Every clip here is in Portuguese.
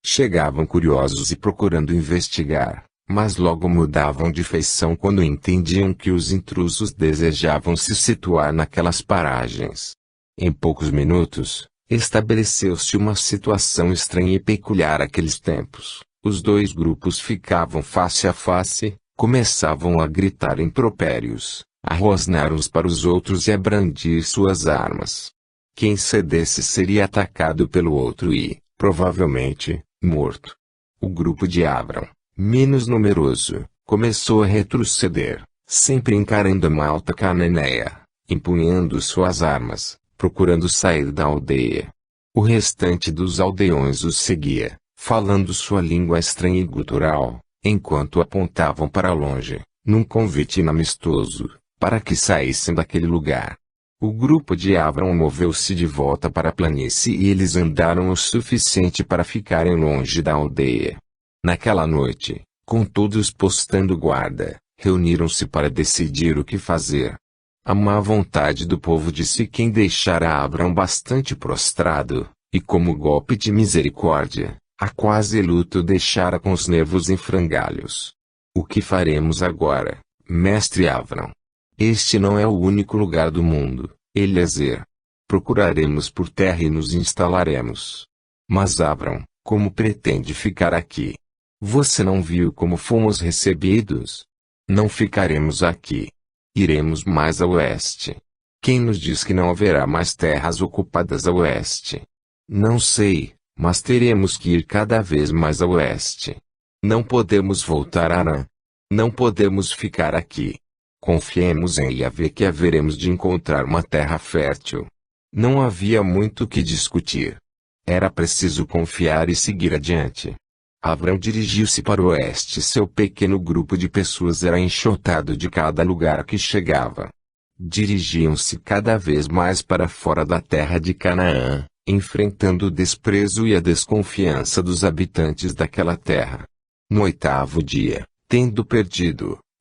Chegavam curiosos e procurando investigar, mas logo mudavam de feição quando entendiam que os intrusos desejavam se situar naquelas paragens. Em poucos minutos, estabeleceu-se uma situação estranha e peculiar àqueles tempos. Os dois grupos ficavam face a face, começavam a gritar impropérios, a rosnar uns para os outros e a brandir suas armas. Quem cedesse seria atacado pelo outro e, provavelmente, morto. O grupo de Abram, menos numeroso, começou a retroceder, sempre encarando a malta cananeia, empunhando suas armas, procurando sair da aldeia. O restante dos aldeões os seguia, falando sua língua estranha e gutural, enquanto apontavam para longe, num convite inamistoso, para que saíssem daquele lugar. O grupo de Abram moveu-se de volta para a planície e eles andaram o suficiente para ficarem longe da aldeia. Naquela noite, com todos postando guarda, reuniram-se para decidir o que fazer. A má vontade do povo disse quem deixara Abram bastante prostrado, e como golpe de misericórdia, a quase luto deixara com os nervos em frangalhos. O que faremos agora, mestre Abram? Este não é o único lugar do mundo, Eliezer. Procuraremos por terra e nos instalaremos. Mas Abram, como pretende ficar aqui? Você não viu como fomos recebidos? Não ficaremos aqui. Iremos mais a oeste. Quem nos diz que não haverá mais terras ocupadas a oeste? Não sei, mas teremos que ir cada vez mais a oeste. Não podemos voltar a Arã. Não podemos ficar aqui. Confiemos em Yahvé que haveremos de encontrar uma terra fértil. Não havia muito o que discutir. Era preciso confiar e seguir adiante. Abrão dirigiu-se para o oeste. Seu pequeno grupo de pessoas era enxotado de cada lugar a que chegava. Dirigiam-se cada vez mais para fora da terra de Canaã, enfrentando o desprezo e a desconfiança dos habitantes daquela terra. No 8º dia, tendo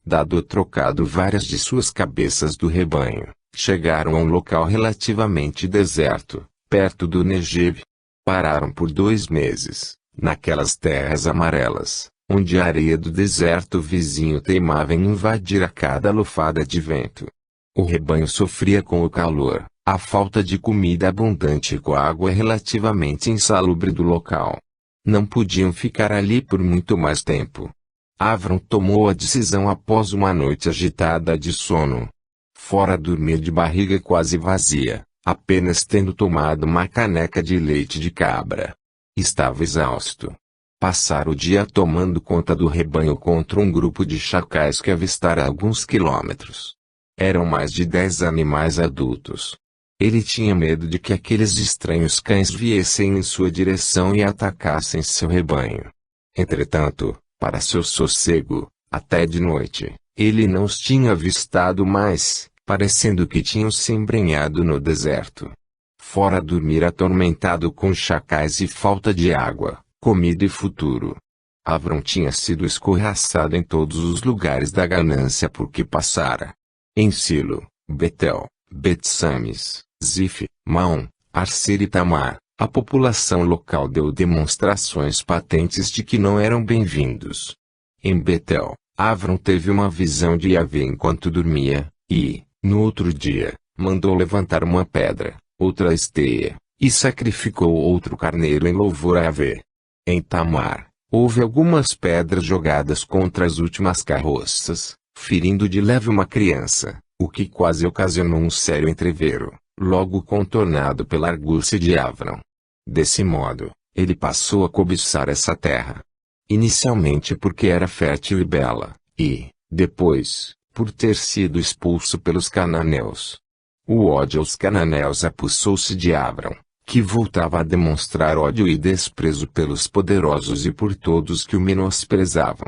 dado ou trocado várias de suas cabeças do rebanho, chegaram a um local relativamente deserto, perto do Negev. Pararam por 2 meses, naquelas terras amarelas, onde a areia do deserto vizinho teimava em invadir a cada lufada de vento. O rebanho sofria com o calor, a falta de comida abundante e com a água relativamente insalubre do local. Não podiam ficar ali por muito mais tempo. Avram tomou a decisão após uma noite agitada de sono. Fora dormir de barriga quase vazia, apenas tendo tomado uma caneca de leite de cabra. Estava exausto. Passara o dia tomando conta do rebanho contra um grupo de chacais que avistara a alguns quilômetros. Eram mais de 10 animais adultos. Ele tinha medo de que aqueles estranhos cães viessem em sua direção e atacassem seu rebanho. Entretanto, para seu sossego, até de noite, ele não os tinha avistado mais, parecendo que tinham se embrenhado no deserto. Fora dormir atormentado com chacais e falta de água, comida e futuro. Avram tinha sido escorraçado em todos os lugares da ganância por que passara. Em Silo, Betel, Bet-Sames, Zif, Maom, Arser e Tamar, a população local deu demonstrações patentes de que não eram bem-vindos. Em Betel, Avram teve uma visão de Yahvé enquanto dormia, e, no outro dia, mandou levantar uma pedra, outra esteia, e sacrificou outro carneiro em louvor a Yahvé. Em Tamar, houve algumas pedras jogadas contra as últimas carroças, ferindo de leve uma criança, o que quase ocasionou um sério entrevero, logo contornado pela argúcia de Avram. Desse modo, ele passou a cobiçar essa terra. Inicialmente porque era fértil e bela, e, depois, por ter sido expulso pelos cananeus. O ódio aos cananeus apossou-se de Avram, que voltava a demonstrar ódio e desprezo pelos poderosos e por todos que o menosprezavam.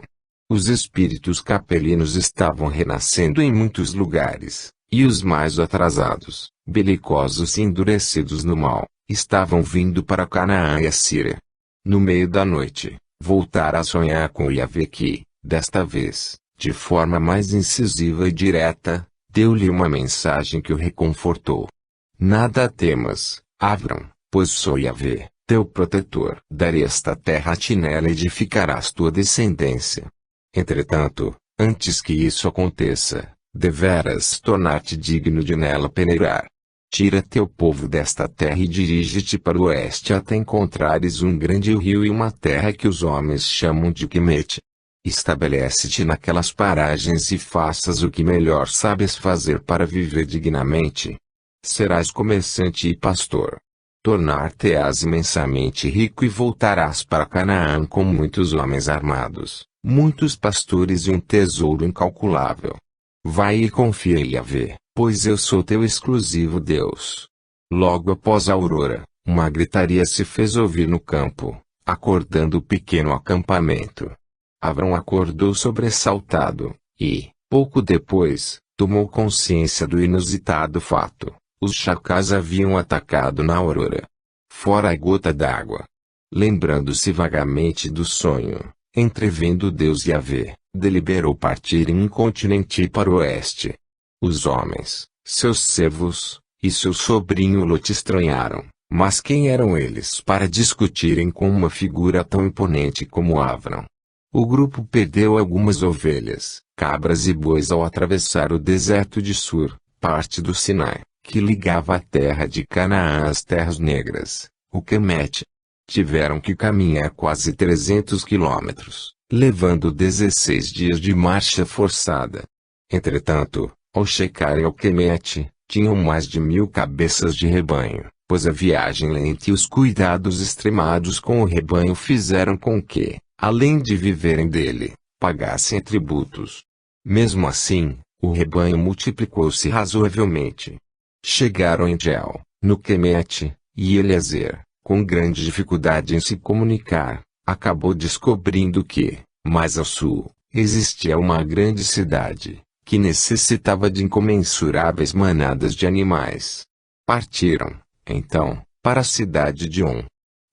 Os espíritos capelinos estavam renascendo em muitos lugares, e os mais atrasados, belicosos e endurecidos no mal, estavam vindo para Canaã e a Síria. No meio da noite, voltara a sonhar com Yahvé que, desta vez, de forma mais incisiva e direta, deu-lhe uma mensagem que o reconfortou. Nada temas, Avram, pois sou Yahvé, teu protetor. Darei esta terra a ti, nela edificarás tua descendência. Entretanto, antes que isso aconteça, deveras tornar-te digno de nela peneirar. Tira teu povo desta terra e dirige-te para o oeste até encontrares um grande rio e uma terra que os homens chamam de Quemete. Estabelece-te naquelas paragens e faças o que melhor sabes fazer para viver dignamente. Serás comerciante e pastor. Tornar-te-ás imensamente rico e voltarás para Canaã com muitos homens armados, muitos pastores e um tesouro incalculável. Vai e confia em Yahvé, pois eu sou teu exclusivo Deus. Logo após a aurora, uma gritaria se fez ouvir no campo, acordando o pequeno acampamento. Abrão acordou sobressaltado, e, pouco depois, tomou consciência do inusitado fato. Os chacais haviam atacado na aurora. Fora a gota d'água. Lembrando-se vagamente do sonho, entrevendo Deus Yahvé, deliberou partir incontinenti para o oeste. Os homens, seus servos, e seu sobrinho Lote estranharam, mas quem eram eles para discutirem com uma figura tão imponente como Avrão? O grupo perdeu algumas ovelhas, cabras e bois ao atravessar o deserto de Sur, parte do Sinai, que ligava a terra de Canaã às terras negras, o Quemete. Tiveram que caminhar quase 300 quilômetros, levando 16 dias de marcha forçada. Entretanto, ao chegarem ao Quemete, tinham mais de 1000 cabeças de rebanho, pois a viagem lenta e os cuidados extremados com o rebanho fizeram com que, além de viverem dele, pagassem tributos. Mesmo assim, o rebanho multiplicou-se razoavelmente. Chegaram em Gel, no Quemete, e Eliezer, com grande dificuldade em se comunicar, acabou descobrindo que, mais ao sul, existia uma grande cidade, que necessitava de incomensuráveis manadas de animais. Partiram, então, para a cidade de On.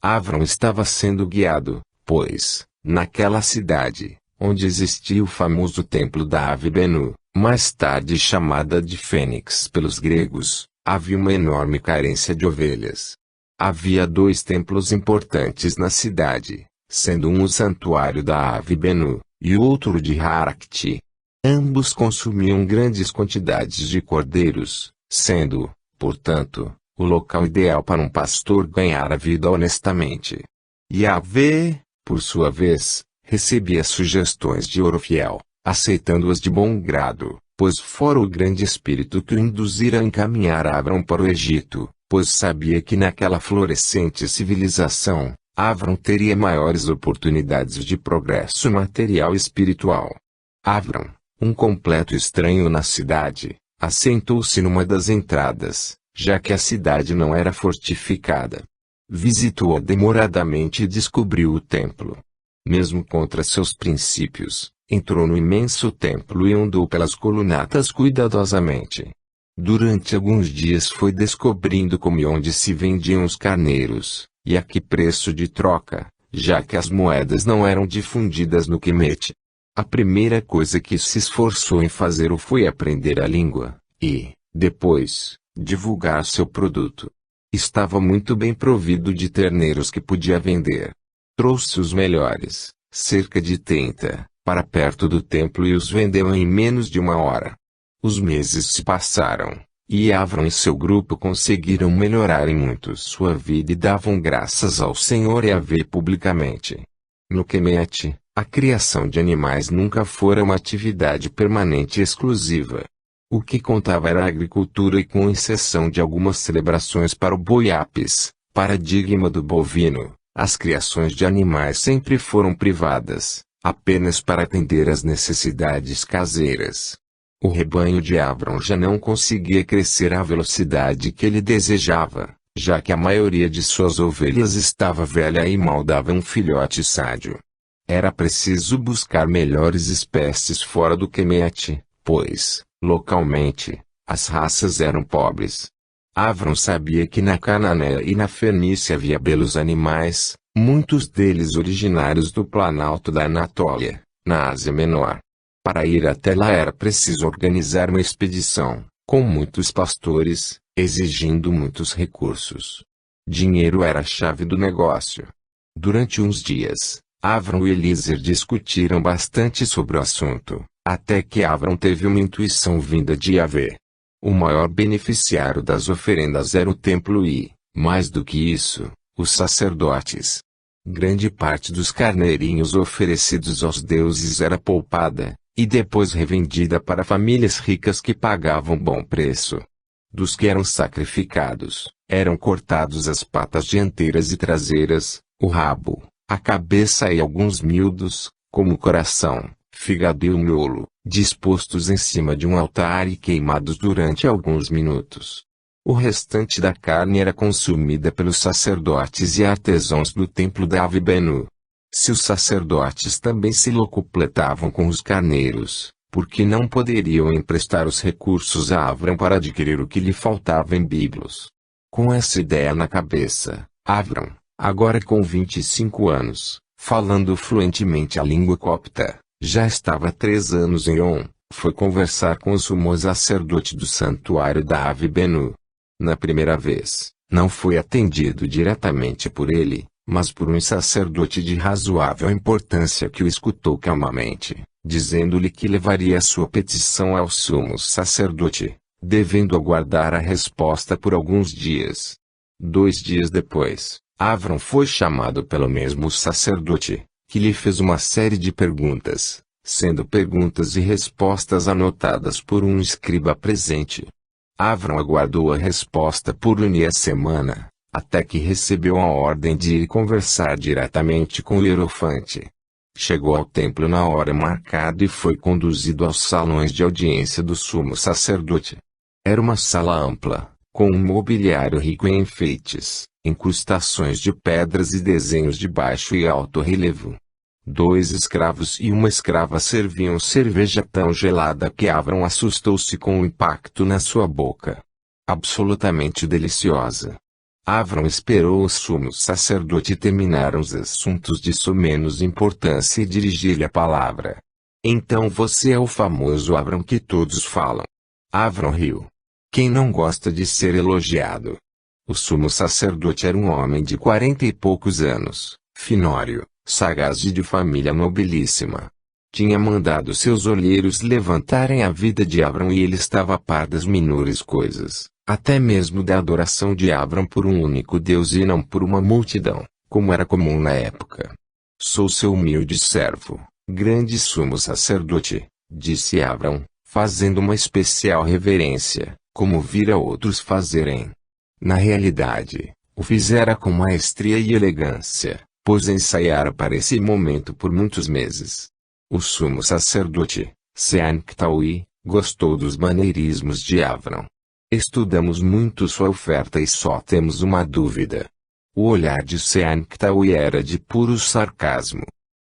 Avrão estava sendo guiado, pois, naquela cidade, onde existia o famoso templo da Ave Benu, mais tarde chamada de Fênix pelos gregos, havia uma enorme carência de ovelhas. Havia 2 templos importantes na cidade, sendo um o santuário da Ave Benu, e o outro de Harakti. Ambos consumiam grandes quantidades de cordeiros, sendo, portanto, o local ideal para um pastor ganhar a vida honestamente. Yahvé, por sua vez, recebia sugestões de Orofiel, aceitando-as de bom grado, pois fora o grande espírito que o induzira a encaminhar Avrão para o Egito, pois sabia que naquela florescente civilização, Avrão teria maiores oportunidades de progresso material e espiritual. Avrão, um completo estranho na cidade, assentou-se numa das entradas, já que a cidade não era fortificada. Visitou-a demoradamente e descobriu o templo. Mesmo contra seus princípios, entrou no imenso templo e andou pelas colunatas cuidadosamente. Durante alguns dias foi descobrindo como e onde se vendiam os carneiros, e a que preço de troca, já que as moedas não eram difundidas no Quemete. A primeira coisa que se esforçou em fazer foi aprender a língua, e, depois, divulgar seu produto. Estava muito bem provido de terneiros que podia vender. Trouxe os melhores, cerca de 30, para perto do templo e os vendeu em menos de 1 hora. Os meses se passaram, e Avrão e seu grupo conseguiram melhorar em muito sua vida e davam graças ao Senhor Yahvé publicamente. No Quemete, a criação de animais nunca fora uma atividade permanente e exclusiva. O que contava era a agricultura e com exceção de algumas celebrações para o boi Apis, paradigma do bovino, as criações de animais sempre foram privadas, apenas para atender às necessidades caseiras. O rebanho de Avrão já não conseguia crescer à velocidade que ele desejava, já que a maioria de suas ovelhas estava velha e mal dava um filhote sádio. Era preciso buscar melhores espécies fora do Quemete, pois, localmente, as raças eram pobres. Avrão sabia que na Cananéia e na Fenícia havia belos animais, muitos deles originários do planalto da Anatólia, na Ásia Menor. Para ir até lá era preciso organizar uma expedição, com muitos pastores, exigindo muitos recursos. Dinheiro era a chave do negócio. Durante uns dias, Avram e Eliezer discutiram bastante sobre o assunto, até que Avram teve uma intuição vinda de Yahvé. O maior beneficiário das oferendas era o templo e, mais do que isso, os sacerdotes. Grande parte dos carneirinhos oferecidos aos deuses era poupada, e depois revendida para famílias ricas que pagavam bom preço. Dos que eram sacrificados, eram cortados as patas dianteiras e traseiras, o rabo, a cabeça e alguns miúdos, como o coração, fígado e o miolo, dispostos em cima de um altar e queimados durante alguns minutos. O restante da carne era consumida pelos sacerdotes e artesãos do templo da Avibenu. Se os sacerdotes também se locupletavam com os carneiros, porque não poderiam emprestar os recursos a Avram para adquirir o que lhe faltava em biblos. Com essa ideia na cabeça, Avram, agora com 25 anos, falando fluentemente a língua copta, já estava há 3 anos em On, foi conversar com o sumo sacerdote do santuário da Avibenu. Na primeira vez, não foi atendido diretamente por ele, mas por um sacerdote de razoável importância que o escutou calmamente, dizendo-lhe que levaria sua petição ao sumo sacerdote, devendo aguardar a resposta por alguns dias. 2 dias depois, Avram foi chamado pelo mesmo sacerdote, que lhe fez uma série de perguntas, sendo perguntas e respostas anotadas por um escriba presente. Avram aguardou a resposta por uma semana, até que recebeu a ordem de ir conversar diretamente com o hierofante. Chegou ao templo na hora marcada e foi conduzido aos salões de audiência do sumo sacerdote. Era uma sala ampla, com um mobiliário rico em enfeites, incrustações de pedras e desenhos de baixo e alto relevo. 2 escravos e uma escrava serviam cerveja tão gelada que Avram assustou-se com o impacto na sua boca. Absolutamente deliciosa. Avram esperou o sumo sacerdote terminar os assuntos de menos importância e dirigir-lhe a palavra. Então você é o famoso Avram que todos falam. Avram riu. Quem não gosta de ser elogiado? O sumo sacerdote era um homem de 40 e poucos anos, finório, sagaz e de família nobilíssima. Tinha mandado seus olheiros levantarem a vida de Avram e ele estava a par das menores coisas, até mesmo da adoração de Avram por um único Deus e não por uma multidão, como era comum na época. Sou seu humilde servo, grande sumo sacerdote, disse Avram, fazendo uma especial reverência, como vira outros fazerem. Na realidade, o fizera com maestria e elegância, pois ensaiara para esse momento por muitos meses. O sumo sacerdote, Sean-Ktaui, gostou dos maneirismos de Avram. Estudamos muito sua oferta e só temos uma dúvida. O olhar de Sean-Ktaui era de puro sarcasmo.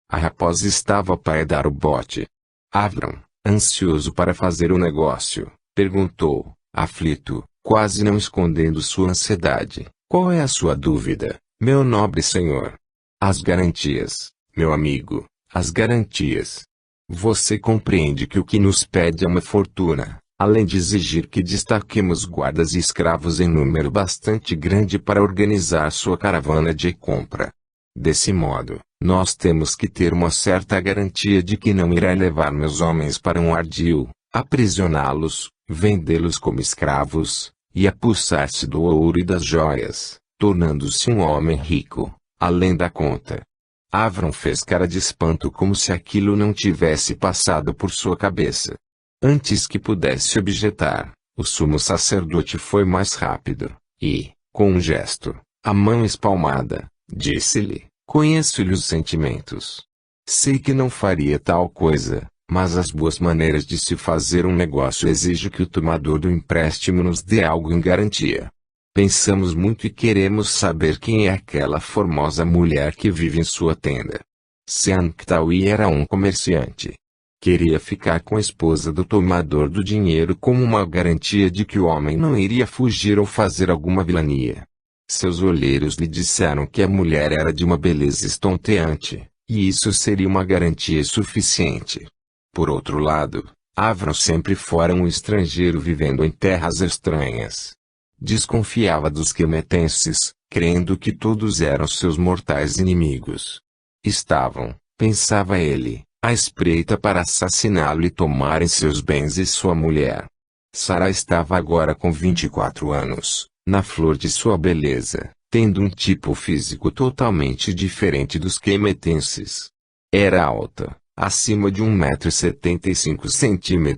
A raposa estava para dar o bote. Avram, ansioso para fazer o negócio, perguntou, aflito, quase não escondendo sua ansiedade: qual é a sua dúvida, meu nobre senhor? As garantias, meu amigo, as garantias. Você compreende que o que nos pede é uma fortuna, além de exigir que destaquemos guardas e escravos em número bastante grande para organizar sua caravana de compra. Desse modo, nós temos que ter uma certa garantia de que não irá levar meus homens para um ardil, aprisioná-los, vendê-los como escravos, e apossar-se do ouro e das joias, tornando-se um homem rico, além da conta. Avram fez cara de espanto como se aquilo não tivesse passado por sua cabeça. Antes que pudesse objetar, o sumo sacerdote foi mais rápido, e, com um gesto, a mão espalmada, disse-lhe: conheço-lhe os sentimentos. Sei que não faria tal coisa, mas as boas maneiras de se fazer um negócio exigem que o tomador do empréstimo nos dê algo em garantia. Pensamos muito e queremos saber quem é aquela formosa mulher que vive em sua tenda. Sean-Ktaui era um comerciante. Queria ficar com a esposa do tomador do dinheiro como uma garantia de que o homem não iria fugir ou fazer alguma vilania. Seus olheiros lhe disseram que a mulher era de uma beleza estonteante, e isso seria uma garantia suficiente. Por outro lado, Avram sempre fora um estrangeiro vivendo em terras estranhas. Desconfiava dos quemetenses, crendo que todos eram seus mortais inimigos. Estavam, pensava ele, à espreita para assassiná-lo e tomarem seus bens e sua mulher. Sarah estava agora com 24 anos, na flor de sua beleza, tendo um tipo físico totalmente diferente dos quemetenses. Era alta, acima de 1,75 m,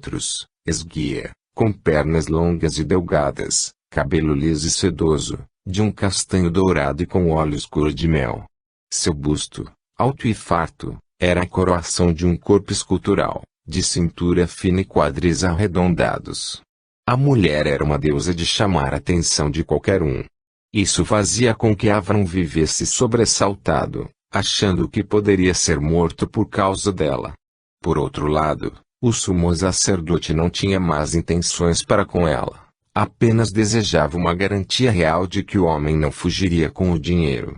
esguia, com pernas longas e delgadas, cabelo liso e sedoso, de um castanho dourado e com olhos cor de mel. Seu busto, alto e farto, era a coroação de um corpo escultural, de cintura fina e quadris arredondados. A mulher era uma deusa de chamar a atenção de qualquer um. Isso fazia com que Avram vivesse sobressaltado, achando que poderia ser morto por causa dela. Por outro lado, o sumo sacerdote não tinha más intenções para com ela, apenas desejava uma garantia real de que o homem não fugiria com o dinheiro.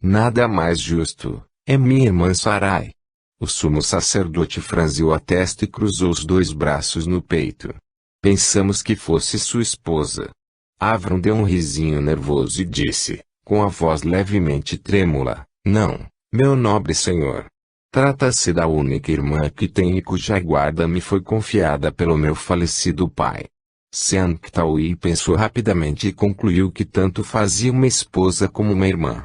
Nada mais justo, é minha irmã Sarai. O sumo sacerdote franziu a testa e cruzou os dois braços no peito. Pensamos que fosse sua esposa. Avram deu um risinho nervoso e disse, com a voz levemente trêmula, não, meu nobre senhor. Trata-se da única irmã que tenho e cuja guarda me foi confiada pelo meu falecido pai. Sean-Ktaui pensou rapidamente e concluiu que tanto fazia uma esposa como uma irmã.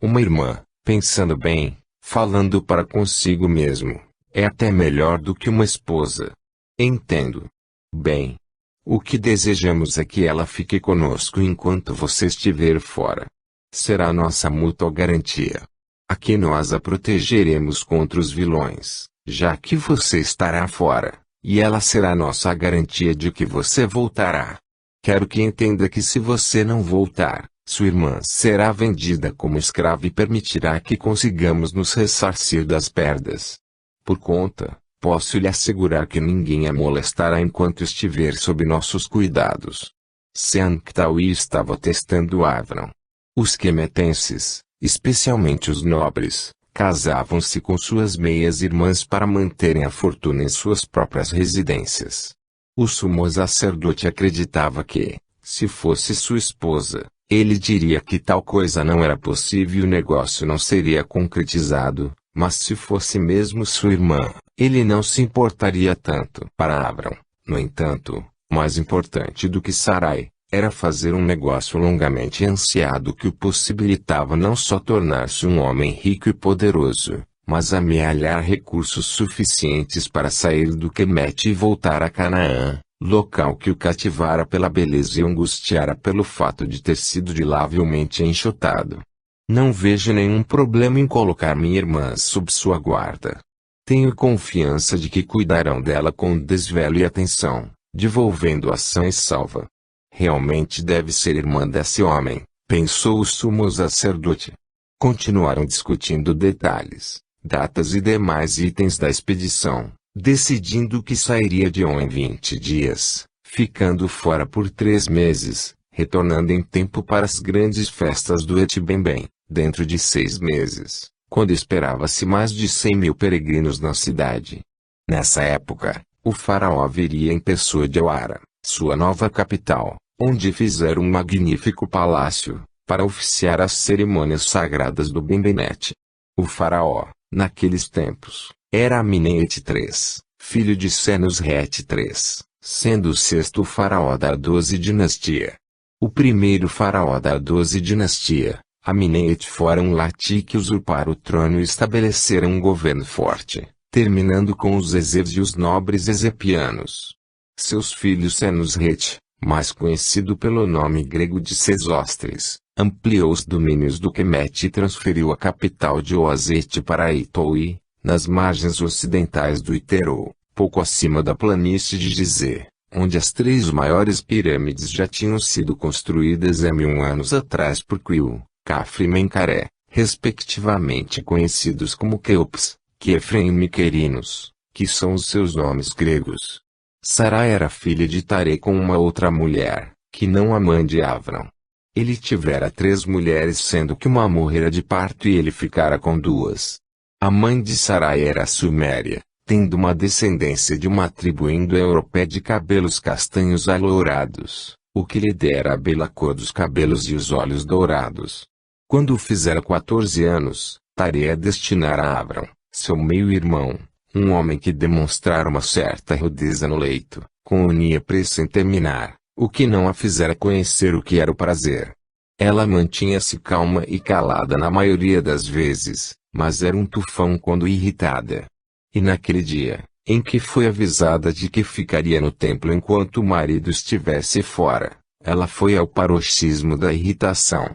Uma irmã, pensando bem, falando para consigo mesmo, é até melhor do que uma esposa. Entendo. Bem. O que desejamos é que ela fique conosco enquanto você estiver fora. Será nossa mútua garantia. Aqui nós a protegeremos contra os vilões, já que você estará fora, e ela será nossa garantia de que você voltará. Quero que entenda que se você não voltar, sua irmã será vendida como escrava e permitirá que consigamos nos ressarcir das perdas. Por conta, posso lhe assegurar que ninguém a molestará enquanto estiver sob nossos cuidados. Sean-Ktaui estava testando Avram. Os quemetenses, especialmente os nobres, casavam-se com suas meias-irmãs para manterem a fortuna em suas próprias residências. O sumo sacerdote acreditava que, se fosse sua esposa, ele diria que tal coisa não era possível e o negócio não seria concretizado, mas se fosse mesmo sua irmã, ele não se importaria tanto. Para Avram, no entanto, mais importante do que Sarai, era fazer um negócio longamente ansiado que o possibilitava não só tornar-se um homem rico e poderoso, mas amealhar recursos suficientes para sair do Quemete e voltar a Canaã, local que o cativara pela beleza e angustiara pelo fato de ter sido dilavelmente enxotado. Não vejo nenhum problema em colocar minha irmã sob sua guarda. Tenho confiança de que cuidarão dela com desvelo e atenção, devolvendo-a sã e salva. Realmente deve ser irmã desse homem, pensou o sumo sacerdote. Continuaram discutindo detalhes, datas e demais itens da expedição, decidindo que sairia de On em 20 dias, ficando fora por 3 meses, retornando em tempo para as grandes festas do Etibembem, dentro de 6 meses, quando esperava-se mais de 100.000 peregrinos na cidade. Nessa época, o faraó viria em pessoa de Oara, sua nova capital, onde fizeram um magnífico palácio, para oficiar as cerimônias sagradas do Bembenet. O faraó, naqueles tempos, era Amenete III, filho de Senusret III, sendo o sexto faraó da 12 dinastia. O primeiro faraó da 12 dinastia, Amenete fora um lati que usurpara o trono e estabelecera um governo forte, terminando com os Ezers e os nobres ezepianos. Seus filhos Senusret, mais conhecido pelo nome grego de Sesostris, ampliou os domínios do Quemete e transferiu a capital de Oazete para Itoui, nas margens ocidentais do Iterou, pouco acima da planície de Gizeh, onde as 3 maiores pirâmides já tinham sido construídas há 1000 anos atrás por Quiu, Cafre e Mencaré, respectivamente conhecidos como Queops, Quefren e Miquerinos, que são os seus nomes gregos. Sarai era filha de Tare com uma outra mulher, que não a mãe de Avram. Ele tivera 3 mulheres sendo que uma morrera de parto e ele ficara com 2. A mãe de Sarai era Suméria, tendo uma descendência de uma tribo indo-europeia de cabelos castanhos alourados, o que lhe dera a bela cor dos cabelos e os olhos dourados. Quando fizera 14 anos, darei a destinar a Avram, seu meio-irmão, um homem que demonstrara uma certa rudeza no leito, com unia pressa em terminar, o que não a fizera conhecer o que era o prazer. Ela mantinha-se calma e calada na maioria das vezes, mas era um tufão quando irritada. E naquele dia, em que foi avisada de que ficaria no templo enquanto o marido estivesse fora, ela foi ao paroxismo da irritação.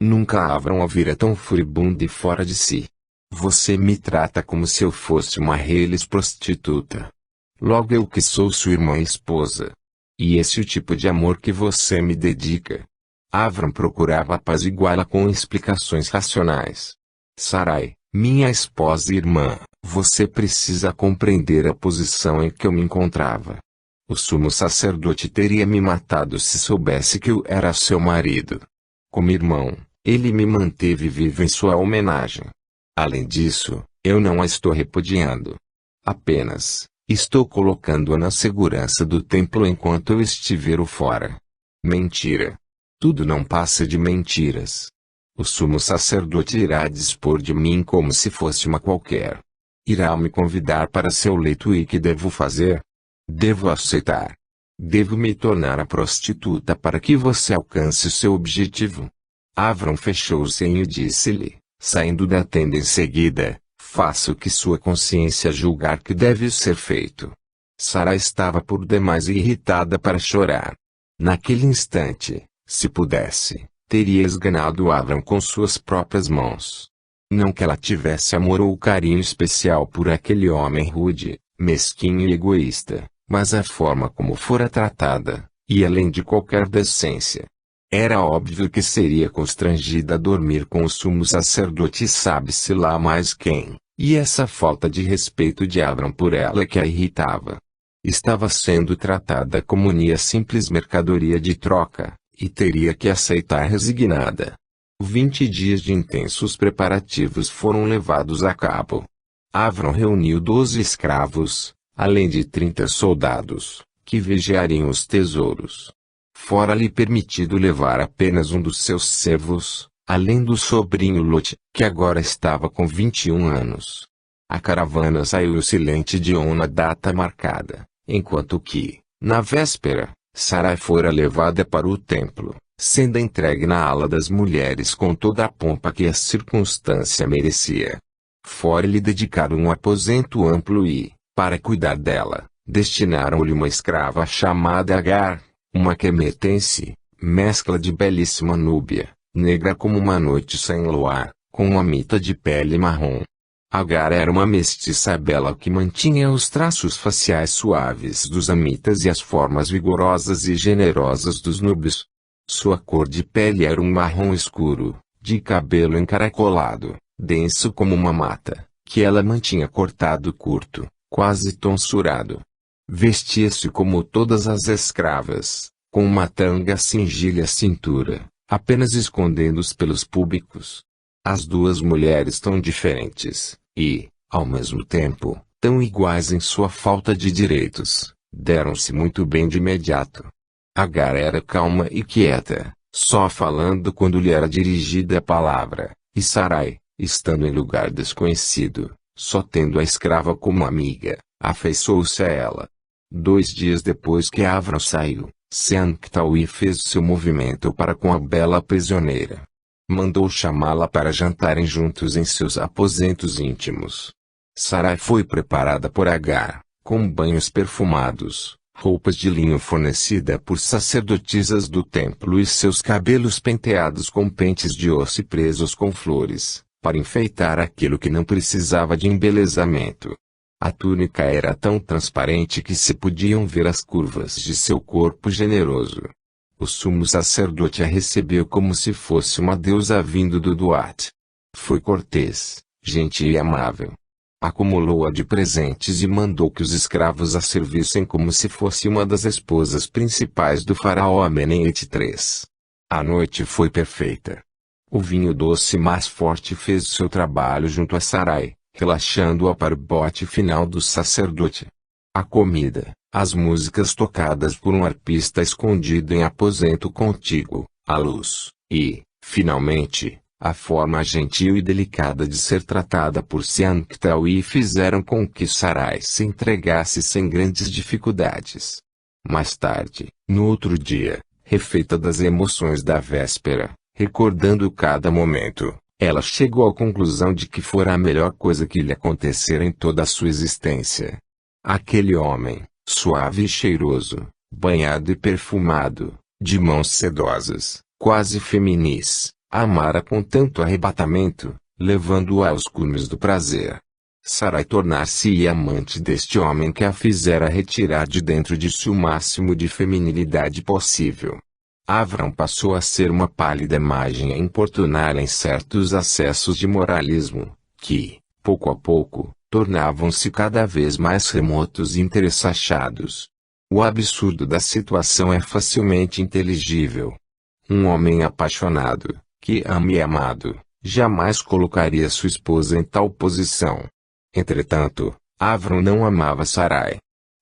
Nunca Avram a vira tão furibunda e fora de si. Você me trata como se eu fosse uma reles prostituta. Logo eu que sou sua irmã e esposa. E esse é o tipo de amor que você me dedica. Avram procurava apaziguá-la com explicações racionais. Sarai, minha esposa e irmã, você precisa compreender a posição em que eu me encontrava. O sumo sacerdote teria me matado se soubesse que eu era seu marido. Como irmão, ele me manteve vivo em sua homenagem. Além disso, eu não a estou repudiando. Apenas, estou colocando-a na segurança do templo enquanto eu estiver fora. Mentira. Tudo não passa de mentiras. O sumo sacerdote irá dispor de mim como se fosse uma qualquer. Irá me convidar para seu leito e que devo fazer? Devo aceitar. Devo me tornar a prostituta para que você alcance seu objetivo. Avram fechou o senho e disse-lhe, saindo da tenda em seguida, faça o que sua consciência julgar que deve ser feito. Sara estava por demais irritada para chorar. Naquele instante, se pudesse, teria esganado Avram com suas próprias mãos. Não que ela tivesse amor ou carinho especial por aquele homem rude, mesquinho e egoísta, mas a forma como fora tratada, e além de qualquer decência. Era óbvio que seria constrangida a dormir com o sumo sacerdote e sabe-se lá mais quem, e essa falta de respeito de Avram por ela que a irritava. Estava sendo tratada como simples mercadoria de troca, e teria que aceitar resignada. 20 dias de intensos preparativos foram levados a cabo. Avram reuniu 12 escravos, além de 30 soldados, que vigiariam os tesouros. Fora-lhe permitido levar apenas um dos seus servos, além do sobrinho Lot, que agora estava com 21 anos. A caravana saiu silente de uma data marcada, enquanto que, na véspera, Sarai fora levada para o templo, sendo entregue na ala das mulheres com toda a pompa que a circunstância merecia. Fora lhe dedicaram um aposento amplo e, para cuidar dela, destinaram-lhe uma escrava chamada Agar, uma quemetense, mescla de belíssima núbia, negra como uma noite sem luar, com uma mita de pele marrom. Agar era uma mestiça bela que mantinha os traços faciais suaves dos amitas e as formas vigorosas e generosas dos núbios. Sua cor de pele era um marrom escuro, de cabelo encaracolado, denso como uma mata, que ela mantinha cortado curto, quase tonsurado. Vestia-se como todas as escravas, com uma tanga cingilha à cintura, apenas escondendo os pelos púbicos. As duas mulheres tão diferentes, e, ao mesmo tempo, tão iguais em sua falta de direitos, deram-se muito bem de imediato. Agar era calma e quieta, só falando quando lhe era dirigida a palavra, e Sarai, estando em lugar desconhecido, só tendo a escrava como amiga, afeiçoou-se a ela. 2 dias depois que Avram saiu, Seanctaui fez seu movimento para com a bela prisioneira. Mandou chamá-la para jantarem juntos em seus aposentos íntimos. Sarai foi preparada por Agar, com banhos perfumados, roupas de linho fornecida por sacerdotisas do templo e seus cabelos penteados com pentes de osso e presos com flores, para enfeitar aquilo que não precisava de embelezamento. A túnica era tão transparente que se podiam ver as curvas de seu corpo generoso. O sumo sacerdote a recebeu como se fosse uma deusa vindo do Duat. Foi cortês, gentil e amável. Acumulou-a de presentes e mandou que os escravos a servissem como se fosse uma das esposas principais do faraó Amenemhet III. A noite foi perfeita. O vinho doce mais forte fez seu trabalho junto a Sarai, relaxando-a para o bote final do sacerdote. A comida, as músicas tocadas por um arpista escondido em aposento contíguo, a luz, e, finalmente, A forma gentil e delicada de ser tratada por Sean-Ktauyi fizeram com que Sarai se entregasse sem grandes dificuldades. Mais tarde, no outro dia, refeita das emoções da véspera, recordando cada momento, ela chegou à conclusão de que fora a melhor coisa que lhe acontecera em toda a sua existência. Aquele homem, suave e cheiroso, banhado e perfumado, de mãos sedosas, quase feminis, a amara com tanto arrebatamento, levando-a aos cumes do prazer. Sarai tornar-se-ia amante deste homem que a fizera retirar de dentro de si o máximo de feminilidade possível. Avram passou a ser uma pálida imagem a importuná-la em certos acessos de moralismo, que, pouco a pouco, tornavam-se cada vez mais remotos e interessados. O absurdo da situação é facilmente inteligível. Um homem apaixonado, que ama e é amado, jamais colocaria sua esposa em tal posição. Entretanto, Avram não amava Sarai.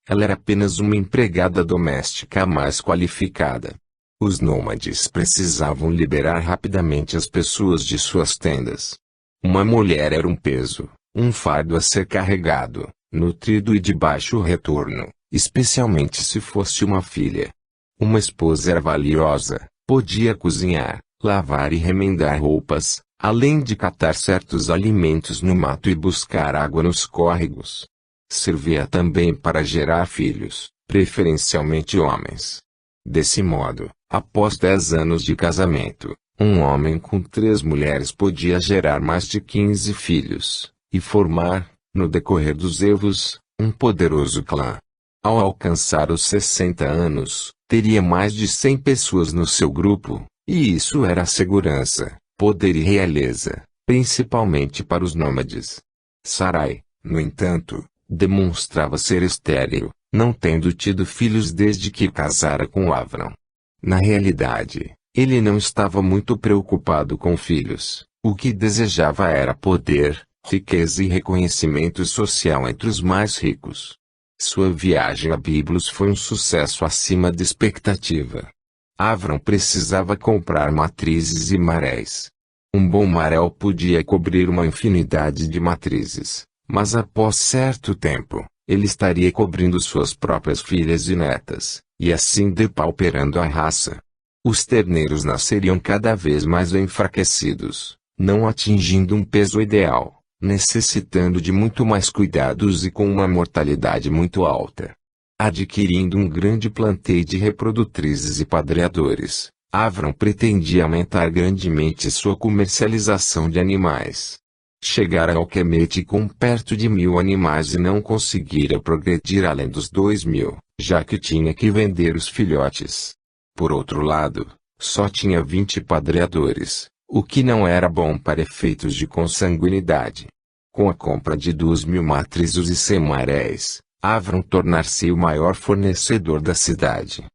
Ela era apenas uma empregada doméstica mais qualificada. Os nômades precisavam liberar rapidamente as pessoas de suas tendas. Uma mulher era um peso, um fardo a ser carregado, nutrido e de baixo retorno, especialmente se fosse uma filha. Uma esposa era valiosa, podia cozinhar, lavar e remendar roupas, além de catar certos alimentos no mato e buscar água nos córregos. Servia também para gerar filhos, preferencialmente homens. Desse modo, após 10 anos de casamento, um homem com 3 mulheres podia gerar mais de 15 filhos, e formar, no decorrer dos evos, um poderoso clã. Ao alcançar os 60 anos, teria mais de 100 pessoas no seu grupo, e isso era segurança, poder e realeza, principalmente para os nômades. Sarai, no entanto, demonstrava ser estéril, não tendo tido filhos desde que casara com Avram. Na realidade, ele não estava muito preocupado com filhos, o que desejava era poder, riqueza e reconhecimento social entre os mais ricos. Sua viagem a Biblos foi um sucesso acima de expectativa. Avram precisava comprar matrizes e maréis. Um bom marel podia cobrir uma infinidade de matrizes, mas após certo tempo, ele estaria cobrindo suas próprias filhas e netas, e assim depauperando a raça. Os terneiros nasceriam cada vez mais enfraquecidos, não atingindo um peso ideal, necessitando de muito mais cuidados e com uma mortalidade muito alta. Adquirindo um grande plantel de reprodutrizes e padreadores, Avram pretendia aumentar grandemente sua comercialização de animais. Chegara ao Quemete com perto de 1000 animais e não conseguira progredir além dos 2000, já que tinha que vender os filhotes. Por outro lado, só tinha 20 padreadores, o que não era bom para efeitos de consanguinidade. Com a compra de 2000 matrizes e 100 maréis, Avram tornar-se o maior fornecedor da cidade.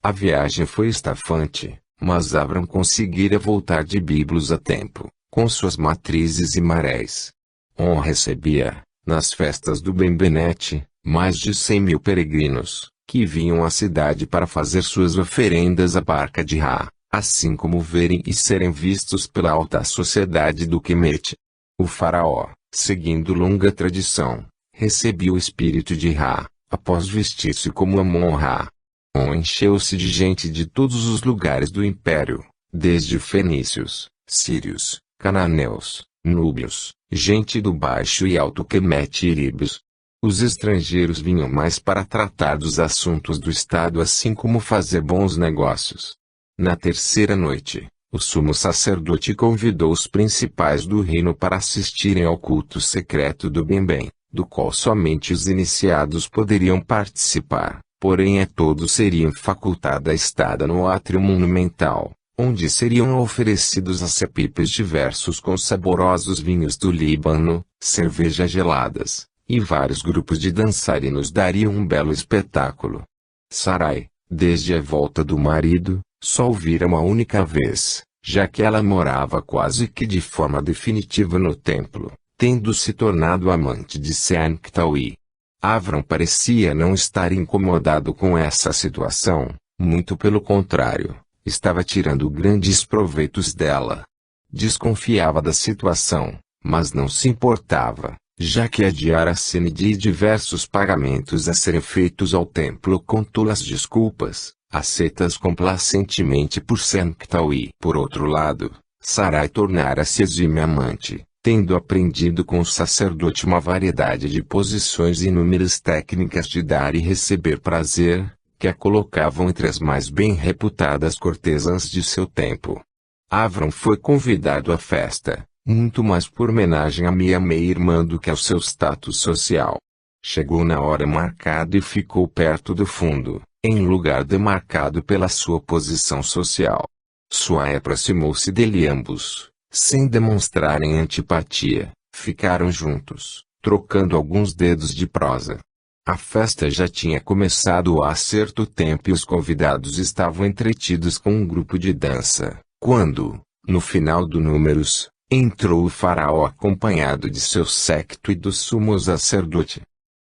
A viagem foi estafante, mas Avram conseguira voltar de Biblos a tempo, com suas matrizes e maréis. On recebia, nas festas do Benbenete, mais de 100.000 peregrinos, que vinham à cidade para fazer suas oferendas à barca de Ra, assim como verem e serem vistos pela alta sociedade do Quemete. O faraó, seguindo longa tradição, recebia o espírito de Ra, após vestir-se como Amon-Ra. On encheu-se de gente de todos os lugares do império, desde fenícios, sírios, cananeus, núbios, gente do Baixo e Alto Quemete e líbios. Os estrangeiros vinham mais para tratar dos assuntos do Estado assim como fazer bons negócios. Na terceira noite, o sumo sacerdote convidou os principais do reino para assistirem ao culto secreto do Bem-Bem, do qual somente os iniciados poderiam participar, porém a todos seria facultada a estada no átrio monumental, onde seriam oferecidos acepipes diversos com saborosos vinhos do Líbano, cervejas geladas, e vários grupos de dançarinos dariam um belo espetáculo. Sarai, desde a volta do marido, só o vira uma única vez, já que ela morava quase que de forma definitiva no templo, tendo se tornado amante de Sean-Ktauyi. Avram parecia não estar incomodado com essa situação, muito pelo contrário, estava tirando grandes proveitos dela. Desconfiava da situação, mas não se importava, já que adiar a cena de diversos pagamentos a serem feitos ao templo com tolas desculpas, aceitas complacentemente por Sanctaui. Por outro lado, Sarai tornara-se exímia amante, tendo aprendido com o sacerdote uma variedade de posições e inúmeras técnicas de dar e receber prazer, que a colocavam entre as mais bem reputadas cortesãs de seu tempo. Avram foi convidado à festa, muito mais por homenagem à minha meia-irmã do que ao seu status social. Chegou na hora marcada e ficou perto do fundo, em lugar demarcado pela sua posição social. Suai aproximou-se dele e ambos, sem demonstrarem antipatia, ficaram juntos, trocando alguns dedos de prosa. A festa já tinha começado há certo tempo e os convidados estavam entretidos com um grupo de dança, quando, no final do números, entrou o faraó acompanhado de seu séquito e do sumo sacerdote.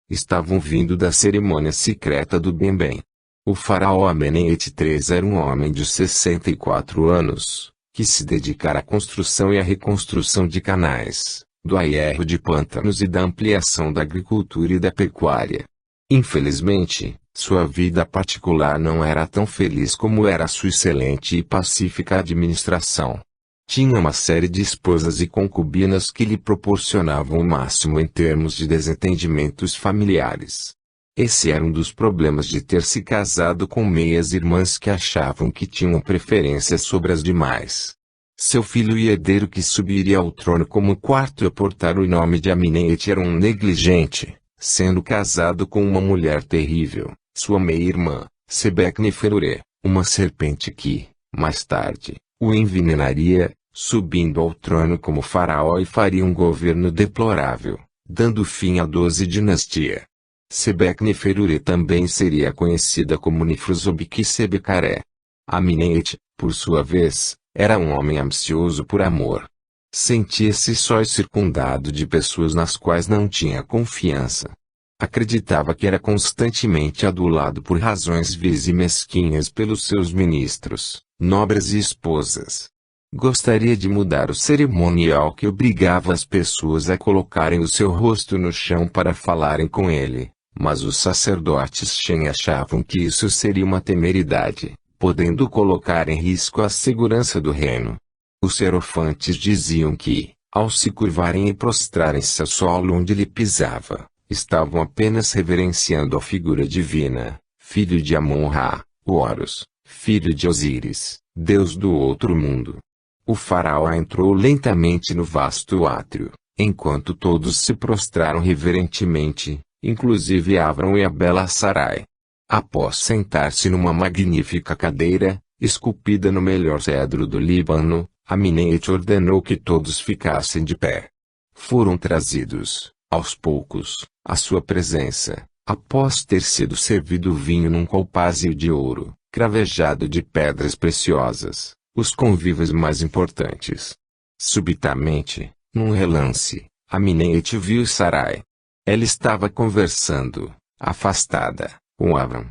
Estavam vindo da cerimônia secreta do Bem-Bem. O faraó Amenete III era um homem de 64 anos, que se dedicara à construção e à reconstrução de canais, do aterro de pântanos e da ampliação da agricultura e da pecuária. Infelizmente, sua vida particular não era tão feliz como era sua excelente e pacífica administração. Tinha uma série de esposas e concubinas que lhe proporcionavam o máximo em termos de desentendimentos familiares. Esse era um dos problemas de ter se casado com meias irmãs que achavam que tinham preferência sobre as demais. Seu filho e herdeiro que subiria ao trono como quarto a portar o nome de Amenete era um negligente, sendo casado com uma mulher terrível, sua meia-irmã, Sebec-Neferure, uma serpente que, mais tarde, o envenenaria, subindo ao trono como faraó e faria um governo deplorável, dando fim à 12ª dinastia. Sebec-Neferure também seria conhecida como Nefrusobik-Sebecaré. Amenete, por sua vez, era um homem ambicioso por amor. Sentia-se só e circundado de pessoas nas quais não tinha confiança. Acreditava que era constantemente adulado por razões vis e mesquinhas pelos seus ministros, nobres e esposas. Gostaria de mudar o cerimonial que obrigava as pessoas a colocarem o seu rosto no chão para falarem com ele, mas os sacerdotes Shen achavam que isso seria uma temeridade, podendo colocar em risco a segurança do reino. Os serofantes diziam que, ao se curvarem e prostrarem-se ao solo onde ele pisava, estavam apenas reverenciando a figura divina, filho de Amon-Ra, o Horus, filho de Osíris, deus do outro mundo. O faraó entrou lentamente no vasto átrio, enquanto todos se prostraram reverentemente, inclusive Avram e a bela Sarai. Após sentar-se numa magnífica cadeira, esculpida no melhor cedro do Líbano, Amenete ordenou que todos ficassem de pé. Foram trazidos, aos poucos, à sua presença, após ter sido servido vinho num colpázio de ouro, cravejado de pedras preciosas, os convívios mais importantes. Subitamente, num relance, Amenete viu Sarai. Ela estava conversando, afastada, com Avram.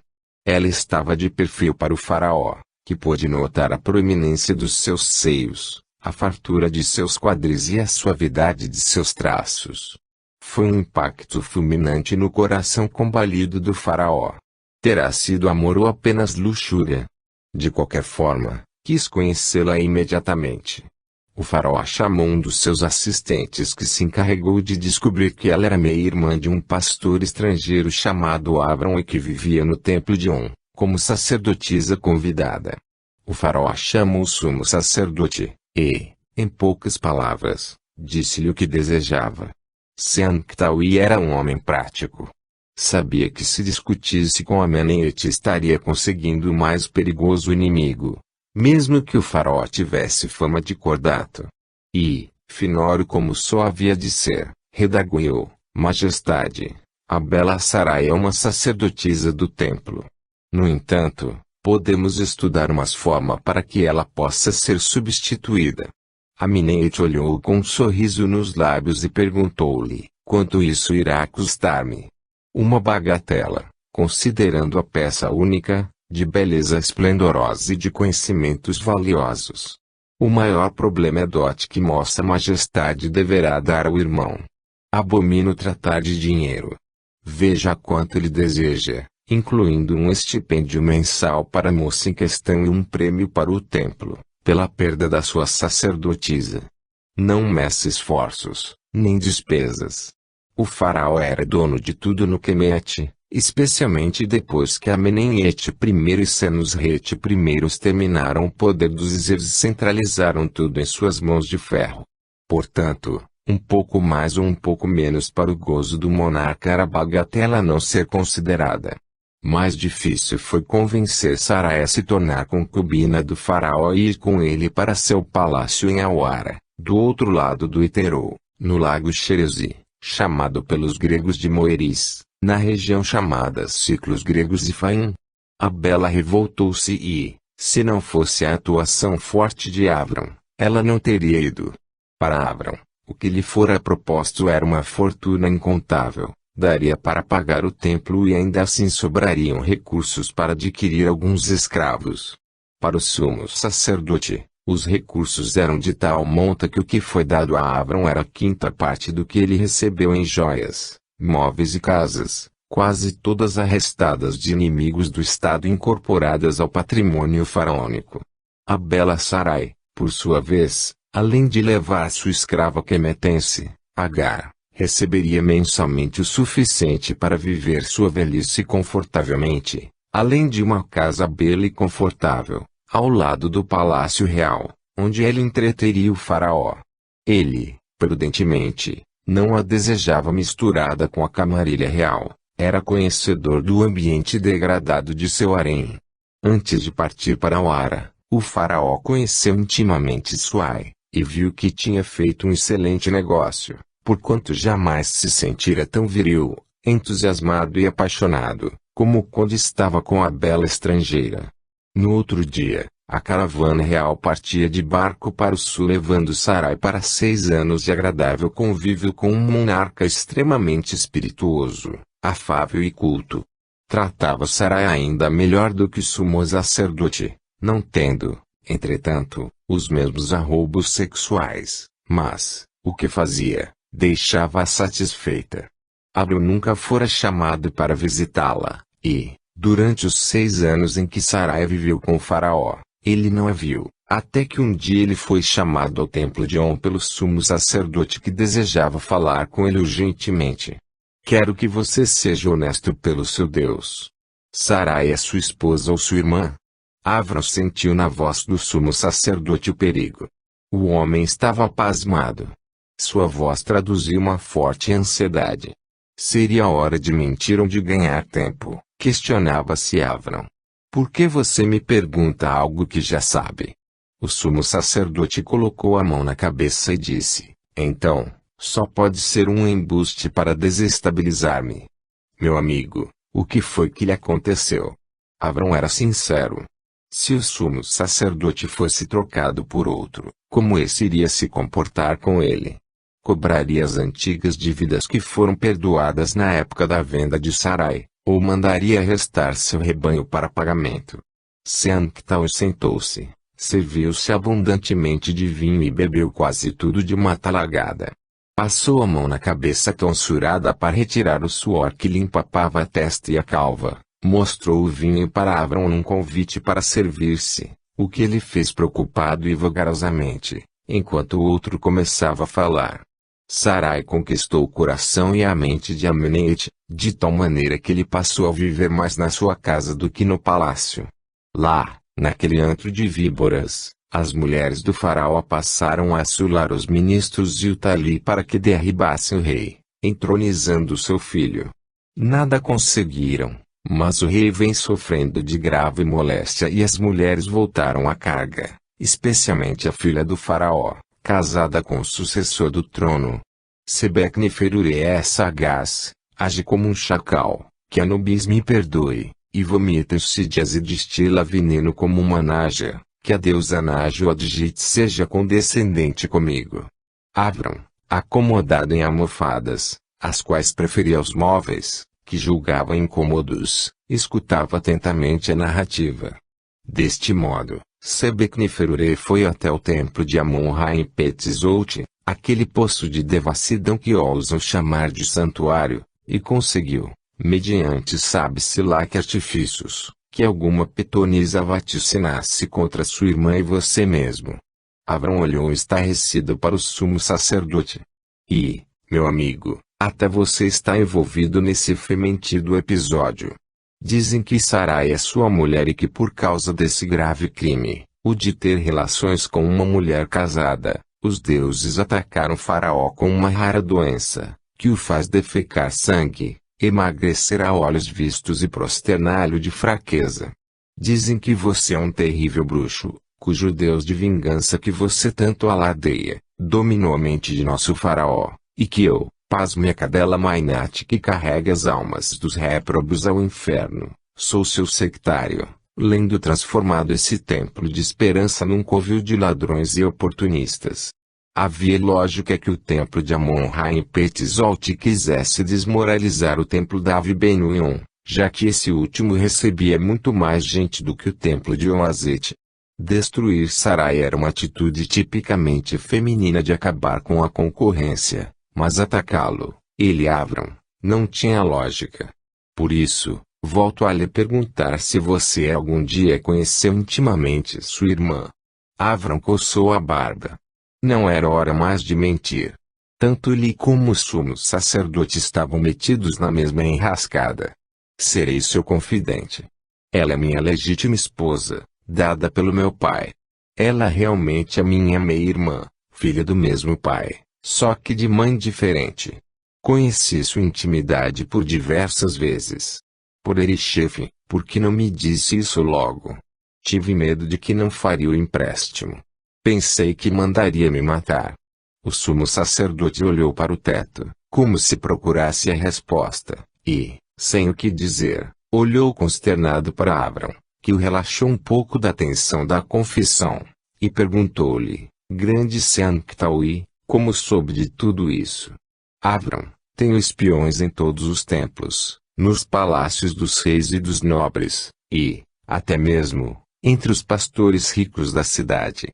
Ela estava de perfil para o faraó, que pôde notar a proeminência dos seus seios, a fartura de seus quadris e a suavidade de seus traços. Foi um impacto fulminante no coração combalido do faraó. Terá sido amor ou apenas luxúria? De qualquer forma, quis conhecê-la imediatamente. O faraó chamou um dos seus assistentes que se encarregou de descobrir que ela era meia-irmã de um pastor estrangeiro chamado Avram e que vivia no templo de On, como sacerdotisa convidada. O faraó chamou o sumo sacerdote, e, em poucas palavras, disse-lhe o que desejava. Sanctaui era um homem prático. Sabia que se discutisse com Amenete estaria conseguindo o mais perigoso inimigo, mesmo que o faraó tivesse fama de cordato. E, finoro como só havia de ser, redarguiu: Majestade, a bela Sarai é uma sacerdotisa do templo. No entanto, podemos estudar uma forma para que ela possa ser substituída. Amenete olhou com um sorriso nos lábios e perguntou-lhe: quanto isso irá custar-me? Uma bagatela, considerando a peça única, de beleza esplendorosa e de conhecimentos valiosos. O maior problema é dote que Vossa Majestade deverá dar ao irmão. Abomino tratar de dinheiro. Veja quanto ele deseja, incluindo um estipêndio mensal para a moça em questão e um prêmio para o templo, pela perda da sua sacerdotisa. Não meça esforços, nem despesas. O faraó era dono de tudo no Kemet, especialmente depois que Amenemhet I e Senusret I terminaram o poder dos Izeres e centralizaram tudo em suas mãos de ferro. Portanto, um pouco mais ou um pouco menos para o gozo do monarca era bagatela a não ser considerada. Mais difícil foi convencer Sarai a se tornar concubina do faraó e ir com ele para seu palácio em Awara, do outro lado do Iterou, no lago Xerezi, chamado pelos gregos de Moeris, na região chamada Ciclos gregos de Faim. A bela revoltou-se e, se não fosse a atuação forte de Avram, ela não teria ido. Para Avram, o que lhe fora proposto era uma fortuna incontável, daria para pagar o templo e ainda assim sobrariam recursos para adquirir alguns escravos. Para o sumo sacerdote, os recursos eram de tal monta que o que foi dado a Avram era a quinta parte do que ele recebeu em joias, móveis e casas, quase todas arrestadas de inimigos do Estado incorporadas ao patrimônio faraônico. A bela Sarai, por sua vez, além de levar sua escrava quemetense, Agar, receberia mensalmente o suficiente para viver sua velhice confortavelmente, além de uma casa bela e confortável, ao lado do palácio real, onde ele entreteria o faraó. Ele, prudentemente, não a desejava misturada com a camarilha real, era conhecedor do ambiente degradado de seu harém. Antes de partir para Awara, o faraó conheceu intimamente Suai, e viu que tinha feito um excelente negócio, porquanto jamais se sentira tão viril, entusiasmado e apaixonado, como quando estava com a bela estrangeira. No outro dia, a caravana real partia de barco para o sul levando Sarai para 6 anos de agradável convívio com um monarca extremamente espirituoso, afável e culto. Tratava Sarai ainda melhor do que o sumo sacerdote, não tendo, entretanto, os mesmos arroubos sexuais, mas, o que fazia, deixava-a satisfeita. Abram nunca fora chamado para visitá-la, e, durante os 6 anos em que Sarai viveu com o faraó, ele não a viu, até que um dia ele foi chamado ao templo de On pelo sumo sacerdote que desejava falar com ele urgentemente. Quero que você seja honesto pelo seu Deus. Sarai é sua esposa ou sua irmã? Avram sentiu na voz do sumo sacerdote o perigo. O homem estava pasmado. Sua voz traduzia uma forte ansiedade. Seria hora de mentir ou de ganhar tempo, questionava-se Avram. Por que você me pergunta algo que já sabe? O sumo sacerdote colocou a mão na cabeça e disse, então, só pode ser um embuste para desestabilizar-me. Meu amigo, o que foi que lhe aconteceu? Avram era sincero. Se o sumo sacerdote fosse trocado por outro, como esse iria se comportar com ele? Cobraria as antigas dívidas que foram perdoadas na época da venda de Sarai, ou mandaria arrestar seu rebanho para pagamento? Seanctal sentou-se, serviu-se abundantemente de vinho e bebeu quase tudo de uma talagada. Passou a mão na cabeça tonsurada para retirar o suor que lhe empapava a testa e a calva, mostrou o vinho para Avram num convite para servir-se, o que ele fez preocupado e vagarosamente, enquanto o outro começava a falar. Sarai conquistou o coração e a mente de Amenemhet, de tal maneira que ele passou a viver mais na sua casa do que no palácio. Lá, naquele antro de víboras, as mulheres do faraó passaram a assolar os ministros e o tali para que derribassem o rei, entronizando seu filho. Nada conseguiram, mas o rei vem sofrendo de grave moléstia e as mulheres voltaram à carga, especialmente a filha do faraó, casada com o sucessor do trono. Sebekneferure é sagaz, age como um chacal, que Anubis me perdoe, e vomita Sídias e destila veneno como uma naja, que a deusa Naja Odjit seja condescendente comigo. Avram, acomodado em almofadas, as quais preferia aos móveis, que julgava incômodos, escutava atentamente a narrativa. Deste modo, Sebecknifferure foi até o templo de Amon-Ra em Petzold, aquele poço de devassidão que ousam chamar de santuário, e conseguiu, mediante sabe-se lá que artifícios, que alguma pitonisa vaticinasse contra sua irmã e você mesmo. Avram olhou estarrecido para o sumo sacerdote. E, meu amigo, até você está envolvido nesse fementido episódio. Dizem que Sarai é sua mulher e que por causa desse grave crime, o de ter relações com uma mulher casada, os deuses atacaram Faraó com uma rara doença, que o faz defecar sangue, emagrecer a olhos vistos e prosterná-lo de fraqueza. Dizem que você é um terrível bruxo, cujo deus de vingança que você tanto aladeia, dominou a mente de nosso Faraó, e que eu, pasme a cadela Mainate que carrega as almas dos réprobos ao inferno, sou seu sectário, lendo transformado esse templo de esperança num covil de ladrões e oportunistas. Havia lógica que o templo de Amon-Ra em Petzold quisesse desmoralizar o templo da Ave-Ben-Union, já que esse último recebia muito mais gente do que o templo de Oazete. Destruir Sarai era uma atitude tipicamente feminina de acabar com a concorrência, mas atacá-lo, ele Avram, não tinha lógica. Por isso, volto a lhe perguntar se você algum dia conheceu intimamente sua irmã. Avram coçou a barba. Não era hora mais de mentir. Tanto ele como o sumo sacerdote estavam metidos na mesma enrascada. Serei seu confidente. Ela é minha legítima esposa, dada pelo meu pai. Ela realmente é minha meia-irmã, filha do mesmo pai, só que de mãe diferente. Conheci sua intimidade por diversas vezes. Por Erichefe, por que não me disse isso logo? Tive medo de que não faria o empréstimo. Pensei que mandaria me matar. O sumo sacerdote olhou para o teto, como se procurasse a resposta, e, sem o que dizer, olhou consternado para Avram, que o relaxou um pouco da tensão da confissão, e perguntou-lhe, grande Seanctaui, como soube de tudo isso? Avram, tenho espiões em todos os templos, nos palácios dos reis e dos nobres, e, até mesmo, entre os pastores ricos da cidade.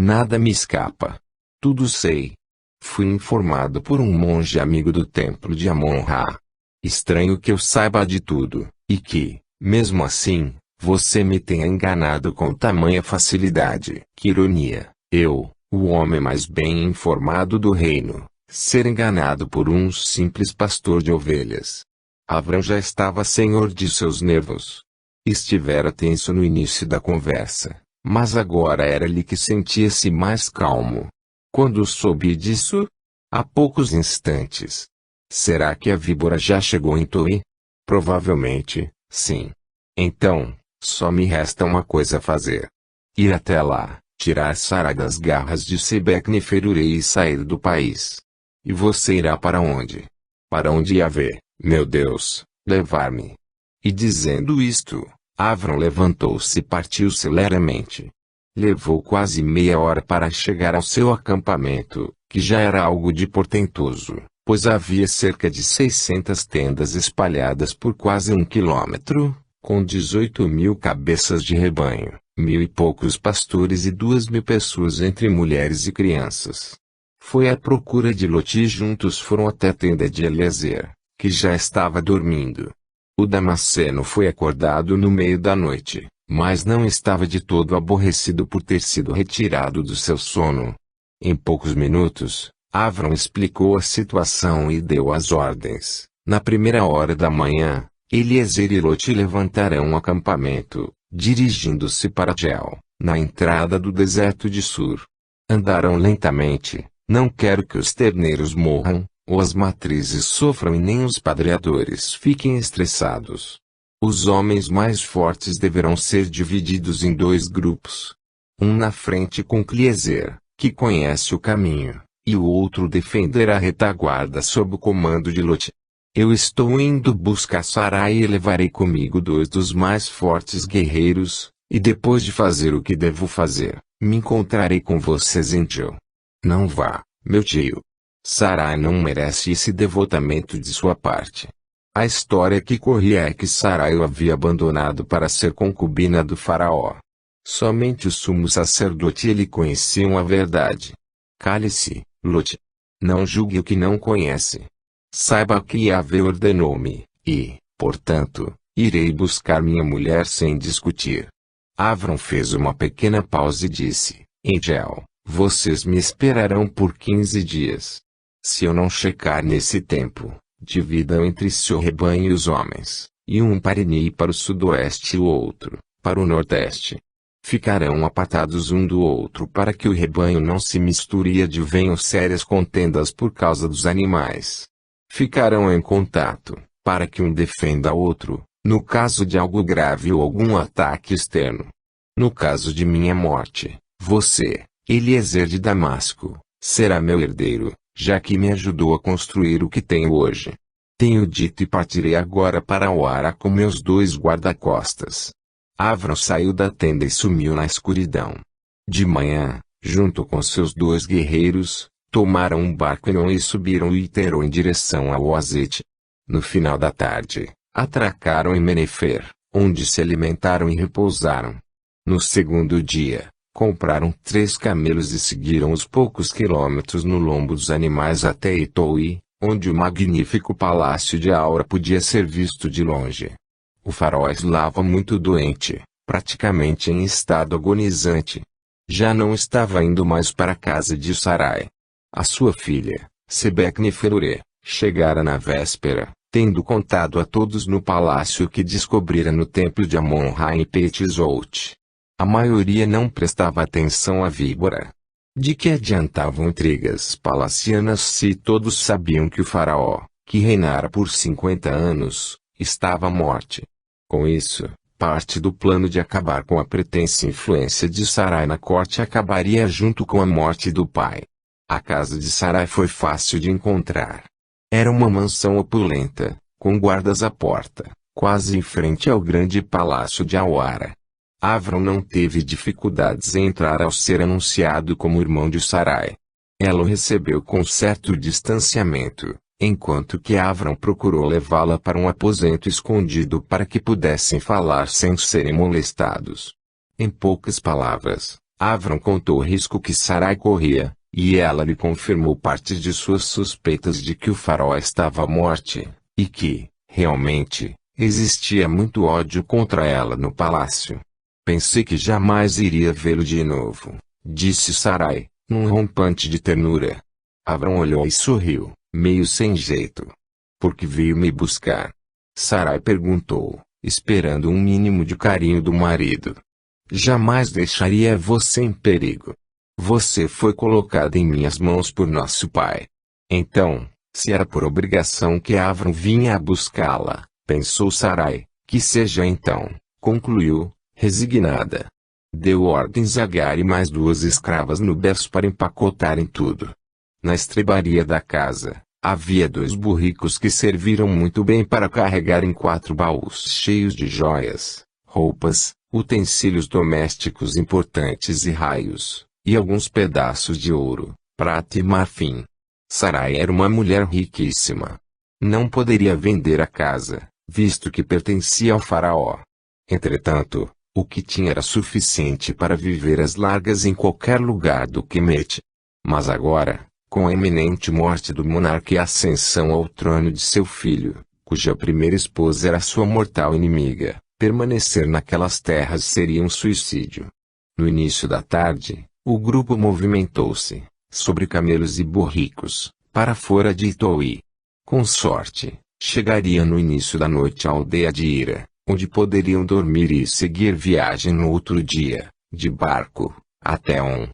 Nada me escapa. Tudo sei. Fui informado por um monge amigo do templo de Amon-Ra. Estranho que eu saiba de tudo, e que, mesmo assim, você me tenha enganado com tamanha facilidade. Que ironia, eu, o homem mais bem informado do reino, ser enganado por um simples pastor de ovelhas. Avram já estava senhor de seus nervos. Estivera tenso no início da conversa, mas agora era-lhe que sentia-se mais calmo. Quando soube disso? Há poucos instantes. Será que a víbora já chegou em Toi? Provavelmente, sim. Então, só me resta uma coisa a fazer. Ir até lá, tirar Sarai das garras de Sebecknifferure e sair do país. E você irá para onde? Para onde Yahvé, meu Deus, levar-me? E dizendo isto, Avram levantou-se e partiu celeramente. Levou quase meia hora para chegar ao seu acampamento, que já era algo de portentoso, pois havia cerca de 600 tendas espalhadas por quase 1 quilômetro, com 18.000 cabeças de rebanho, 1.000 e poucos pastores e 2.000 pessoas entre mulheres e crianças. Foi à procura de Loti e juntos foram até a tenda de Eliezer, que já estava dormindo. O Damasceno foi acordado no meio da noite, mas não estava de todo aborrecido por ter sido retirado do seu sono. Em poucos minutos, Avram explicou a situação e deu as ordens. Na primeira hora da manhã, Eliezer e Loti levantarão um acampamento, dirigindo-se para Gel, na entrada do deserto de Sur. Andarão lentamente, não quero que os terneiros morram, ou as matrizes sofram e nem os padreadores fiquem estressados. Os homens mais fortes deverão ser divididos em 2 grupos. Um na frente com Eliezer, que conhece o caminho, e o outro defenderá a retaguarda sob o comando de Loti. Eu estou indo buscar Sarai e levarei comigo 2 dos mais fortes guerreiros, e depois de fazer o que devo fazer, me encontrarei com vocês em Gel. Não vá, meu tio. Sarai não merece esse devotamento de sua parte. A história que corria é que Sarai o havia abandonado para ser concubina do faraó. Somente o sumo sacerdote e ele conheciam a verdade. Cale-se, Lot. Não julgue o que não conhece. Saiba que Yahvé ordenou-me, e, portanto, irei buscar minha mulher sem discutir. Avram fez uma pequena pausa e disse, Engel, vocês me esperarão por 15 dias. Se eu não checar nesse tempo, dividam entre si o rebanho e os homens, e um parinei para o sudoeste e o outro, para o nordeste. Ficarão apartados um do outro para que o rebanho não se misture e advenham sérias contendas por causa dos animais. Ficarão em contato, para que um defenda o outro, no caso de algo grave ou algum ataque externo. No caso de minha morte, você, Eliezer de Damasco, será meu herdeiro, já que me ajudou a construir o que tenho hoje. Tenho dito e partirei agora para Uara com meus 2 guarda-costas. Avram saiu da tenda e sumiu na escuridão. De manhã, junto com seus 2 guerreiros, tomaram um barco e subiram o Iterô em direção ao Azete. No final da tarde, atracaram em Menefer, onde se alimentaram e repousaram. No segundo dia, compraram 3 camelos e seguiram os poucos quilômetros no lombo dos animais até Itoi, onde o magnífico palácio de Aura podia ser visto de longe. O faraó estava muito doente, praticamente em estado agonizante. Já não estava indo mais para a casa de Sarai. A sua filha, Sebek-Neferure, chegara na véspera, tendo contado a todos no palácio o que descobrira no templo de Amon-Ra em Petizout. A maioria não prestava atenção à víbora. De que adiantavam intrigas palacianas se todos sabiam que o faraó, que reinara por 50 anos, estava à morte? Com isso, parte do plano de acabar com a pretensa influência de Sarai na corte acabaria junto com a morte do pai. A casa de Sarai foi fácil de encontrar. Era uma mansão opulenta, com guardas à porta, quase em frente ao grande palácio de Awara. Avram não teve dificuldades em entrar ao ser anunciado como irmão de Sarai. Ela o recebeu com certo distanciamento, enquanto que Avram procurou levá-la para um aposento escondido para que pudessem falar sem serem molestados. Em poucas palavras, Avram contou o risco que Sarai corria, e ela lhe confirmou parte de suas suspeitas de que o faraó estava à morte, e que, realmente, existia muito ódio contra ela no palácio. Pensei que jamais iria vê-lo de novo, disse Sarai, num rompante de ternura. Avram olhou e sorriu, meio sem jeito. Por que veio me buscar? Sarai perguntou, esperando um mínimo de carinho do marido. Jamais deixaria você em perigo. Você foi colocada em minhas mãos por nosso pai. Então, se era por obrigação que Avram vinha a buscá-la, pensou Sarai, que seja então, concluiu, resignada. Deu ordens a Agar e mais 2 escravas no berço para empacotarem tudo. Na estrebaria da casa, havia 2 burricos que serviram muito bem para carregarem 4 baús cheios de joias, roupas, utensílios domésticos importantes e raios, e alguns pedaços de ouro, prata e marfim. Sarai era uma mulher riquíssima. Não poderia vender a casa, visto que pertencia ao faraó. Entretanto, o que tinha era suficiente para viver às largas em qualquer lugar do Kemet. Mas agora, com a iminente morte do monarca e a ascensão ao trono de seu filho, cuja primeira esposa era sua mortal inimiga, permanecer naquelas terras seria um suicídio. No início da tarde, o grupo movimentou-se, sobre camelos e burricos, para fora de Itoi. Com sorte, chegaria no início da noite à aldeia de Ira, onde poderiam dormir e seguir viagem no outro dia, de barco, até On.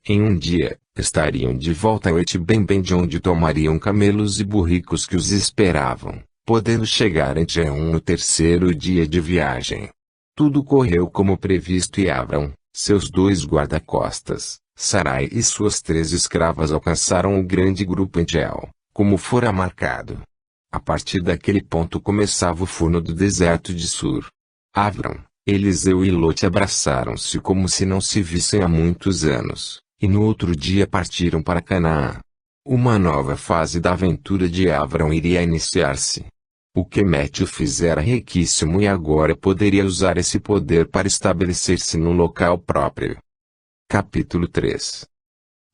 Em um dia, estariam de volta a Et-Ben-Ben, de onde tomariam camelos e burricos que os esperavam, podendo chegar em Jeon no 3º dia de viagem. Tudo correu como previsto e Avram, seus 2 guarda-costas, Sarai e suas 3 escravas alcançaram o grande grupo em Jeel, como fora marcado. A partir daquele ponto começava o forno do deserto de Sur. Avram, Eliseu e Lot abraçaram-se como se não se vissem há muitos anos, e no outro dia partiram para Canaã. Uma nova fase da aventura de Avram iria iniciar-se. O Quemete o fizera riquíssimo e agora poderia usar esse poder para estabelecer-se no local próprio. Capítulo 3.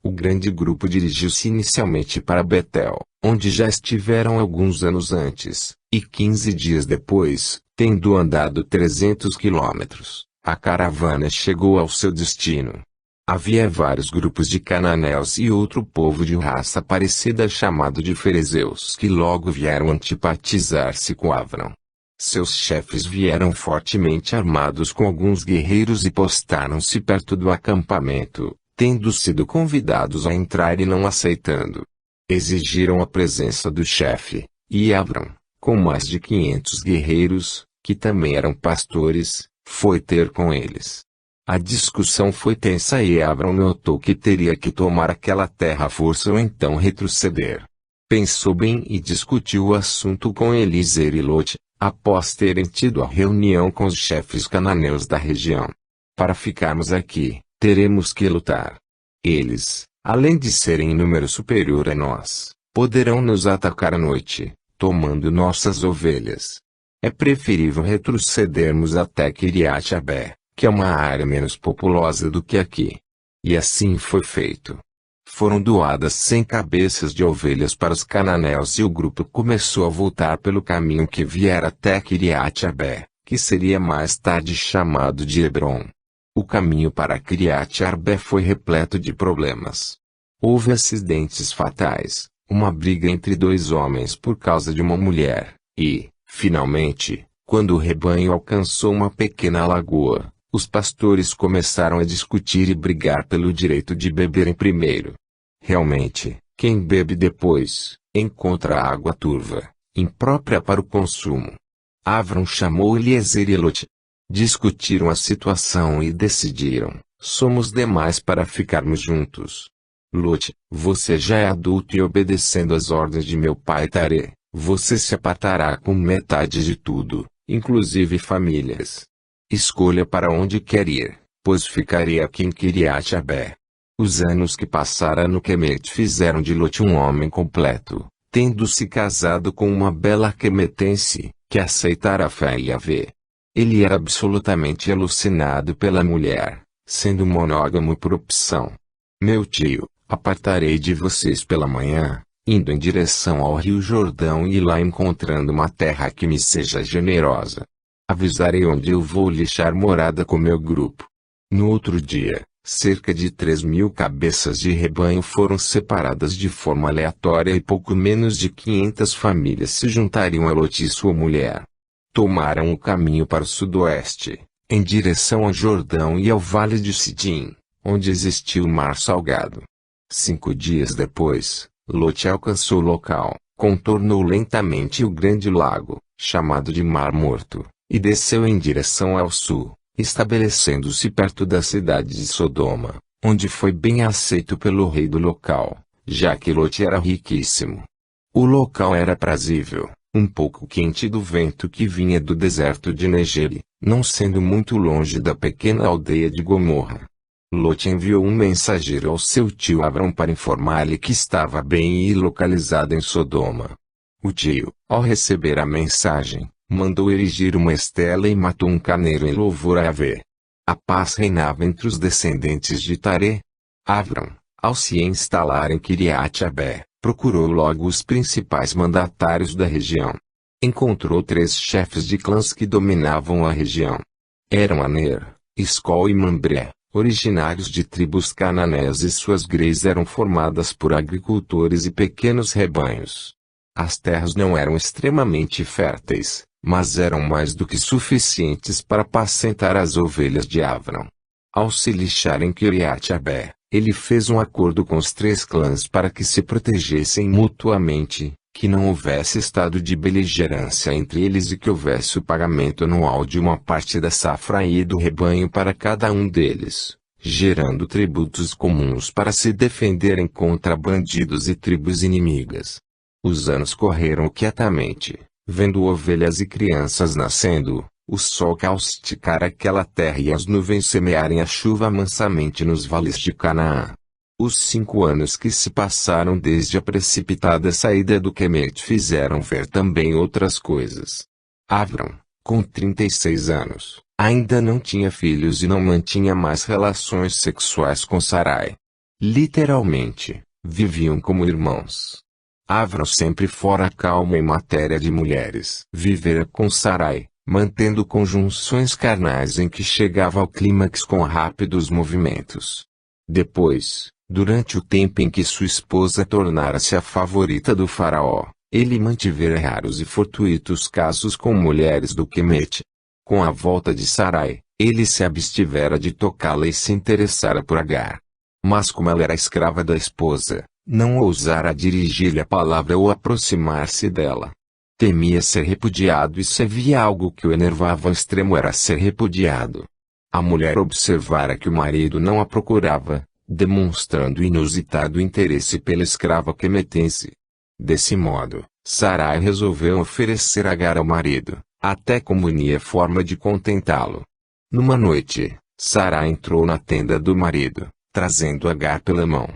O grande grupo dirigiu-se inicialmente para Betel, onde já estiveram alguns anos antes, e 15 dias depois, tendo andado 300 quilômetros, a caravana chegou ao seu destino. Havia vários grupos de cananeus e outro povo de raça parecida chamado de ferezeus que logo vieram antipatizar-se com Avrão. Seus chefes vieram fortemente armados com alguns guerreiros e postaram-se perto do acampamento, tendo sido convidados a entrar e não aceitando. Exigiram a presença do chefe, e Avrão, com mais de 500 guerreiros, que também eram pastores, foi ter com eles. A discussão foi tensa e Avrão notou que teria que tomar aquela terra à força ou então retroceder. Pensou bem e discutiu o assunto com Eliezer e Lote, após terem tido a reunião com os chefes cananeus da região. Para ficarmos aqui, teremos que lutar. Eles, além de serem em número superior a nós, poderão nos atacar à noite, tomando nossas ovelhas. É preferível retrocedermos até Quiriate-Arbé, que é uma área menos populosa do que aqui. E assim foi feito. Foram doadas 100 cabeças de ovelhas para os cananeus e o grupo começou a voltar pelo caminho que viera até Quiriate-Arbé, que seria mais tarde chamado de Hebron. O caminho para Quiriate-Arbé foi repleto de problemas. Houve acidentes fatais, uma briga entre dois homens por causa de uma mulher, e, finalmente, quando o rebanho alcançou uma pequena lagoa, os pastores começaram a discutir e brigar pelo direito de beberem primeiro. Realmente, quem bebe depois, encontra água turva, imprópria para o consumo. Avrão chamou Eliezer e Lote. Discutiram a situação e decidiram: somos demais para ficarmos juntos. Lote, você já é adulto e obedecendo às ordens de meu pai Tarê, você se apartará com metade de tudo, inclusive famílias. Escolha para onde quer ir, pois ficarei aqui em Quiriate-Arbé. Os anos que passara no Quemete fizeram de Lote um homem completo, tendo se casado com uma bela quemetense, que aceitara a fé em Yahvé. Ele era absolutamente alucinado pela mulher, sendo monógamo por opção. Meu tio, apartarei de vocês pela manhã, indo em direção ao rio Jordão e lá encontrando uma terra que me seja generosa. Avisarei onde eu vou lixar morada com meu grupo. No outro dia, cerca de 3.000 cabeças de rebanho foram separadas de forma aleatória e pouco menos de 500 famílias se juntariam a Lote e sua mulher. Tomaram o caminho para o sudoeste, em direção ao Jordão e ao vale de Sidim, onde existia o mar salgado. 5 dias depois, Lote alcançou o local, contornou lentamente o grande lago, chamado de Mar Morto, e desceu em direção ao sul, estabelecendo-se perto da cidade de Sodoma, onde foi bem aceito pelo rei do local, já que Lote era riquíssimo. O local era aprazível, um pouco quente do vento que vinha do deserto de Negeb, não sendo muito longe da pequena aldeia de Gomorra. Lote enviou um mensageiro ao seu tio Avrão para informar-lhe que estava bem e localizado em Sodoma. O tio, ao receber a mensagem, mandou erigir uma estela e matou um carneiro em louvor a Yahvé. A paz reinava entre os descendentes de Tarê. Avrão, ao se instalar em Quiriate-Arbé, procurou logo os principais mandatários da região. Encontrou 3 chefes de clãs que dominavam a região. Eram Aner, Escol e Mambré, originários de tribos cananeias e suas greis eram formadas por agricultores e pequenos rebanhos. As terras não eram extremamente férteis, mas eram mais do que suficientes para apacentar as ovelhas de Avrão. Ao se lixar em Quiriate-Arbé, ele fez um acordo com os 3 clãs para que se protegessem mutuamente, que não houvesse estado de beligerância entre eles e que houvesse o pagamento anual de uma parte da safra e do rebanho para cada um deles, gerando tributos comuns para se defenderem contra bandidos e tribos inimigas. Os anos correram quietamente, vendo ovelhas e crianças nascendo, o sol causticar aquela terra e as nuvens semearem a chuva mansamente nos vales de Canaã. Os 5 anos que se passaram desde a precipitada saída do Kemet fizeram ver também outras coisas. Avram, com 36 anos, ainda não tinha filhos e não mantinha mais relações sexuais com Sarai. Literalmente, viviam como irmãos. Avram sempre fora calmo em matéria de mulheres. Vivera com Sarai, mantendo conjunções carnais em que chegava ao clímax com rápidos movimentos. Depois, durante o tempo em que sua esposa tornara-se a favorita do faraó, ele mantivera raros e fortuitos casos com mulheres do Kemet. Com a volta de Sarai, ele se abstivera de tocá-la e se interessara por Agar. Mas como ela era escrava da esposa, não ousara dirigir-lhe a palavra ou aproximar-se dela. Temia ser repudiado e se havia algo que o enervava ao extremo era ser repudiado. A mulher observara que o marido não a procurava, demonstrando inusitado interesse pela escrava quemetense. Desse modo, Sarai resolveu oferecer Agar ao marido, até como unia forma de contentá-lo. Numa noite, Sarai entrou na tenda do marido, trazendo Agar pela mão.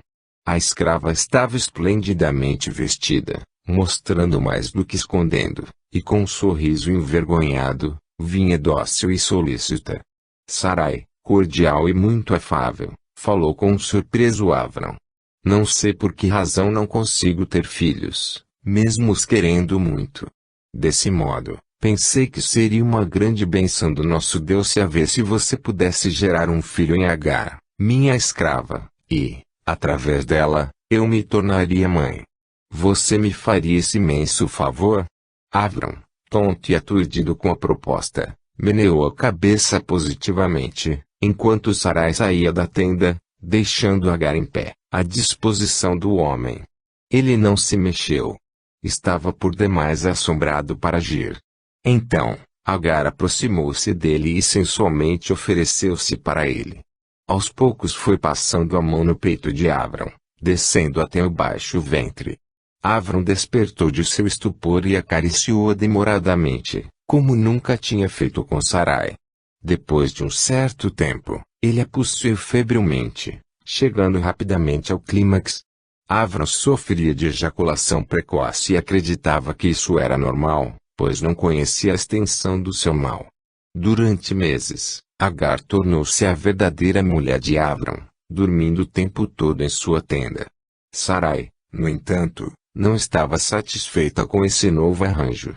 A escrava estava esplendidamente vestida, mostrando mais do que escondendo, e com um sorriso envergonhado, vinha dócil e solícita. Sarai, cordial e muito afável, falou com um surpreso Avram. Não sei por que razão não consigo ter filhos, mesmo os querendo muito. Desse modo, pensei que seria uma grande bênção do nosso Deus se você pudesse gerar um filho em Agar, minha escrava, e, através dela, eu me tornaria mãe. Você me faria esse imenso favor? Avram, tonto e aturdido com a proposta, meneou a cabeça positivamente, enquanto Sarai saía da tenda, deixando Agar em pé, à disposição do homem. Ele não se mexeu. Estava por demais assombrado para agir. Então, Agar aproximou-se dele e sensualmente ofereceu-se para ele. Aos poucos foi passando a mão no peito de Avram, descendo até o baixo ventre. Avram despertou de seu estupor e acariciou-a demoradamente, como nunca tinha feito com Sarai. Depois de um certo tempo, ele a possuiu febrilmente, chegando rapidamente ao clímax. Avram sofria de ejaculação precoce e acreditava que isso era normal, pois não conhecia a extensão do seu mal. Durante meses, Agar tornou-se a verdadeira mulher de Avram, dormindo o tempo todo em sua tenda. Sarai, no entanto, não estava satisfeita com esse novo arranjo.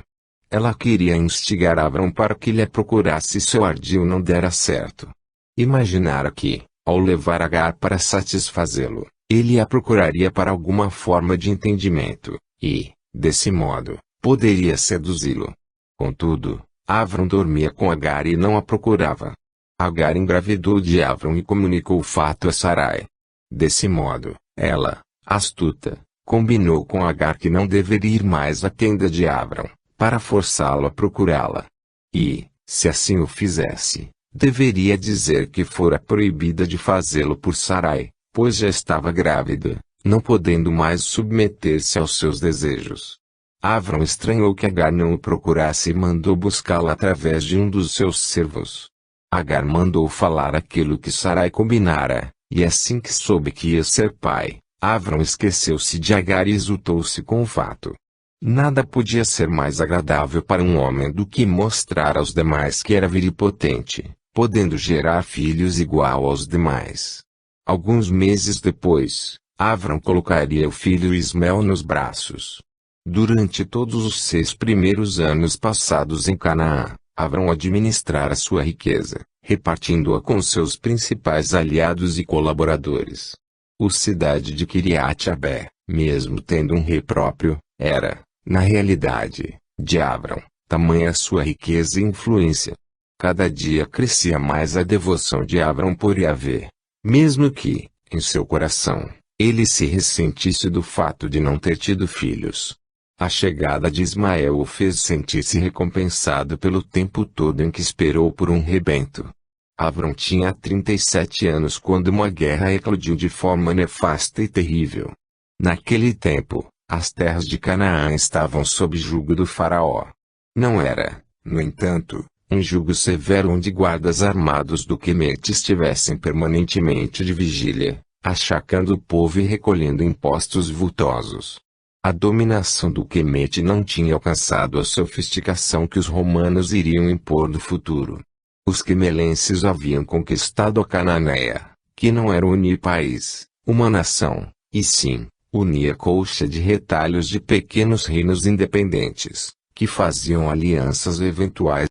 Ela queria instigar Avram para que lhe procurasse e seu ardil não dera certo. Imaginara que, ao levar Agar para satisfazê-lo, ele a procuraria para alguma forma de entendimento, e, desse modo, poderia seduzi-lo. Contudo, Avram dormia com Agar e não a procurava. Agar engravidou de Avram e comunicou o fato a Sarai. Desse modo, ela, astuta, combinou com Agar que não deveria ir mais à tenda de Avram, para forçá-lo a procurá-la. E, se assim o fizesse, deveria dizer que fora proibida de fazê-lo por Sarai, pois já estava grávida, não podendo mais submeter-se aos seus desejos. Avram estranhou que Agar não o procurasse e mandou buscá-la através de um dos seus servos. Agar mandou falar aquilo que Sarai combinara, e assim que soube que ia ser pai, Avram esqueceu-se de Agar e exultou-se com o fato. Nada podia ser mais agradável para um homem do que mostrar aos demais que era viripotente, podendo gerar filhos igual aos demais. Alguns meses depois, Avram colocaria o filho Ismael nos braços. Durante todos os 6 primeiros anos passados em Canaã, Avram administrara sua riqueza, repartindo-a com seus principais aliados e colaboradores. A cidade de Kiriat Arbé, mesmo tendo um rei próprio, era, na realidade, de Avram, tamanha sua riqueza e influência. Cada dia crescia mais a devoção de Avram por Yahvé, mesmo que, em seu coração, ele se ressentisse do fato de não ter tido filhos. A chegada de Ismael o fez sentir-se recompensado pelo tempo todo em que esperou por um rebento. Avram tinha 37 anos quando uma guerra eclodiu de forma nefasta e terrível. Naquele tempo, as terras de Canaã estavam sob jugo do faraó. Não era, no entanto, um jugo severo onde guardas armados do Kemet estivessem permanentemente de vigília, achacando o povo e recolhendo impostos vultosos. A dominação do Quemete não tinha alcançado a sofisticação que os romanos iriam impor no futuro. Os quemelenses haviam conquistado a Cananéia, que não era unir país, uma nação, e sim, unia colcha de retalhos de pequenos reinos independentes, que faziam alianças eventuais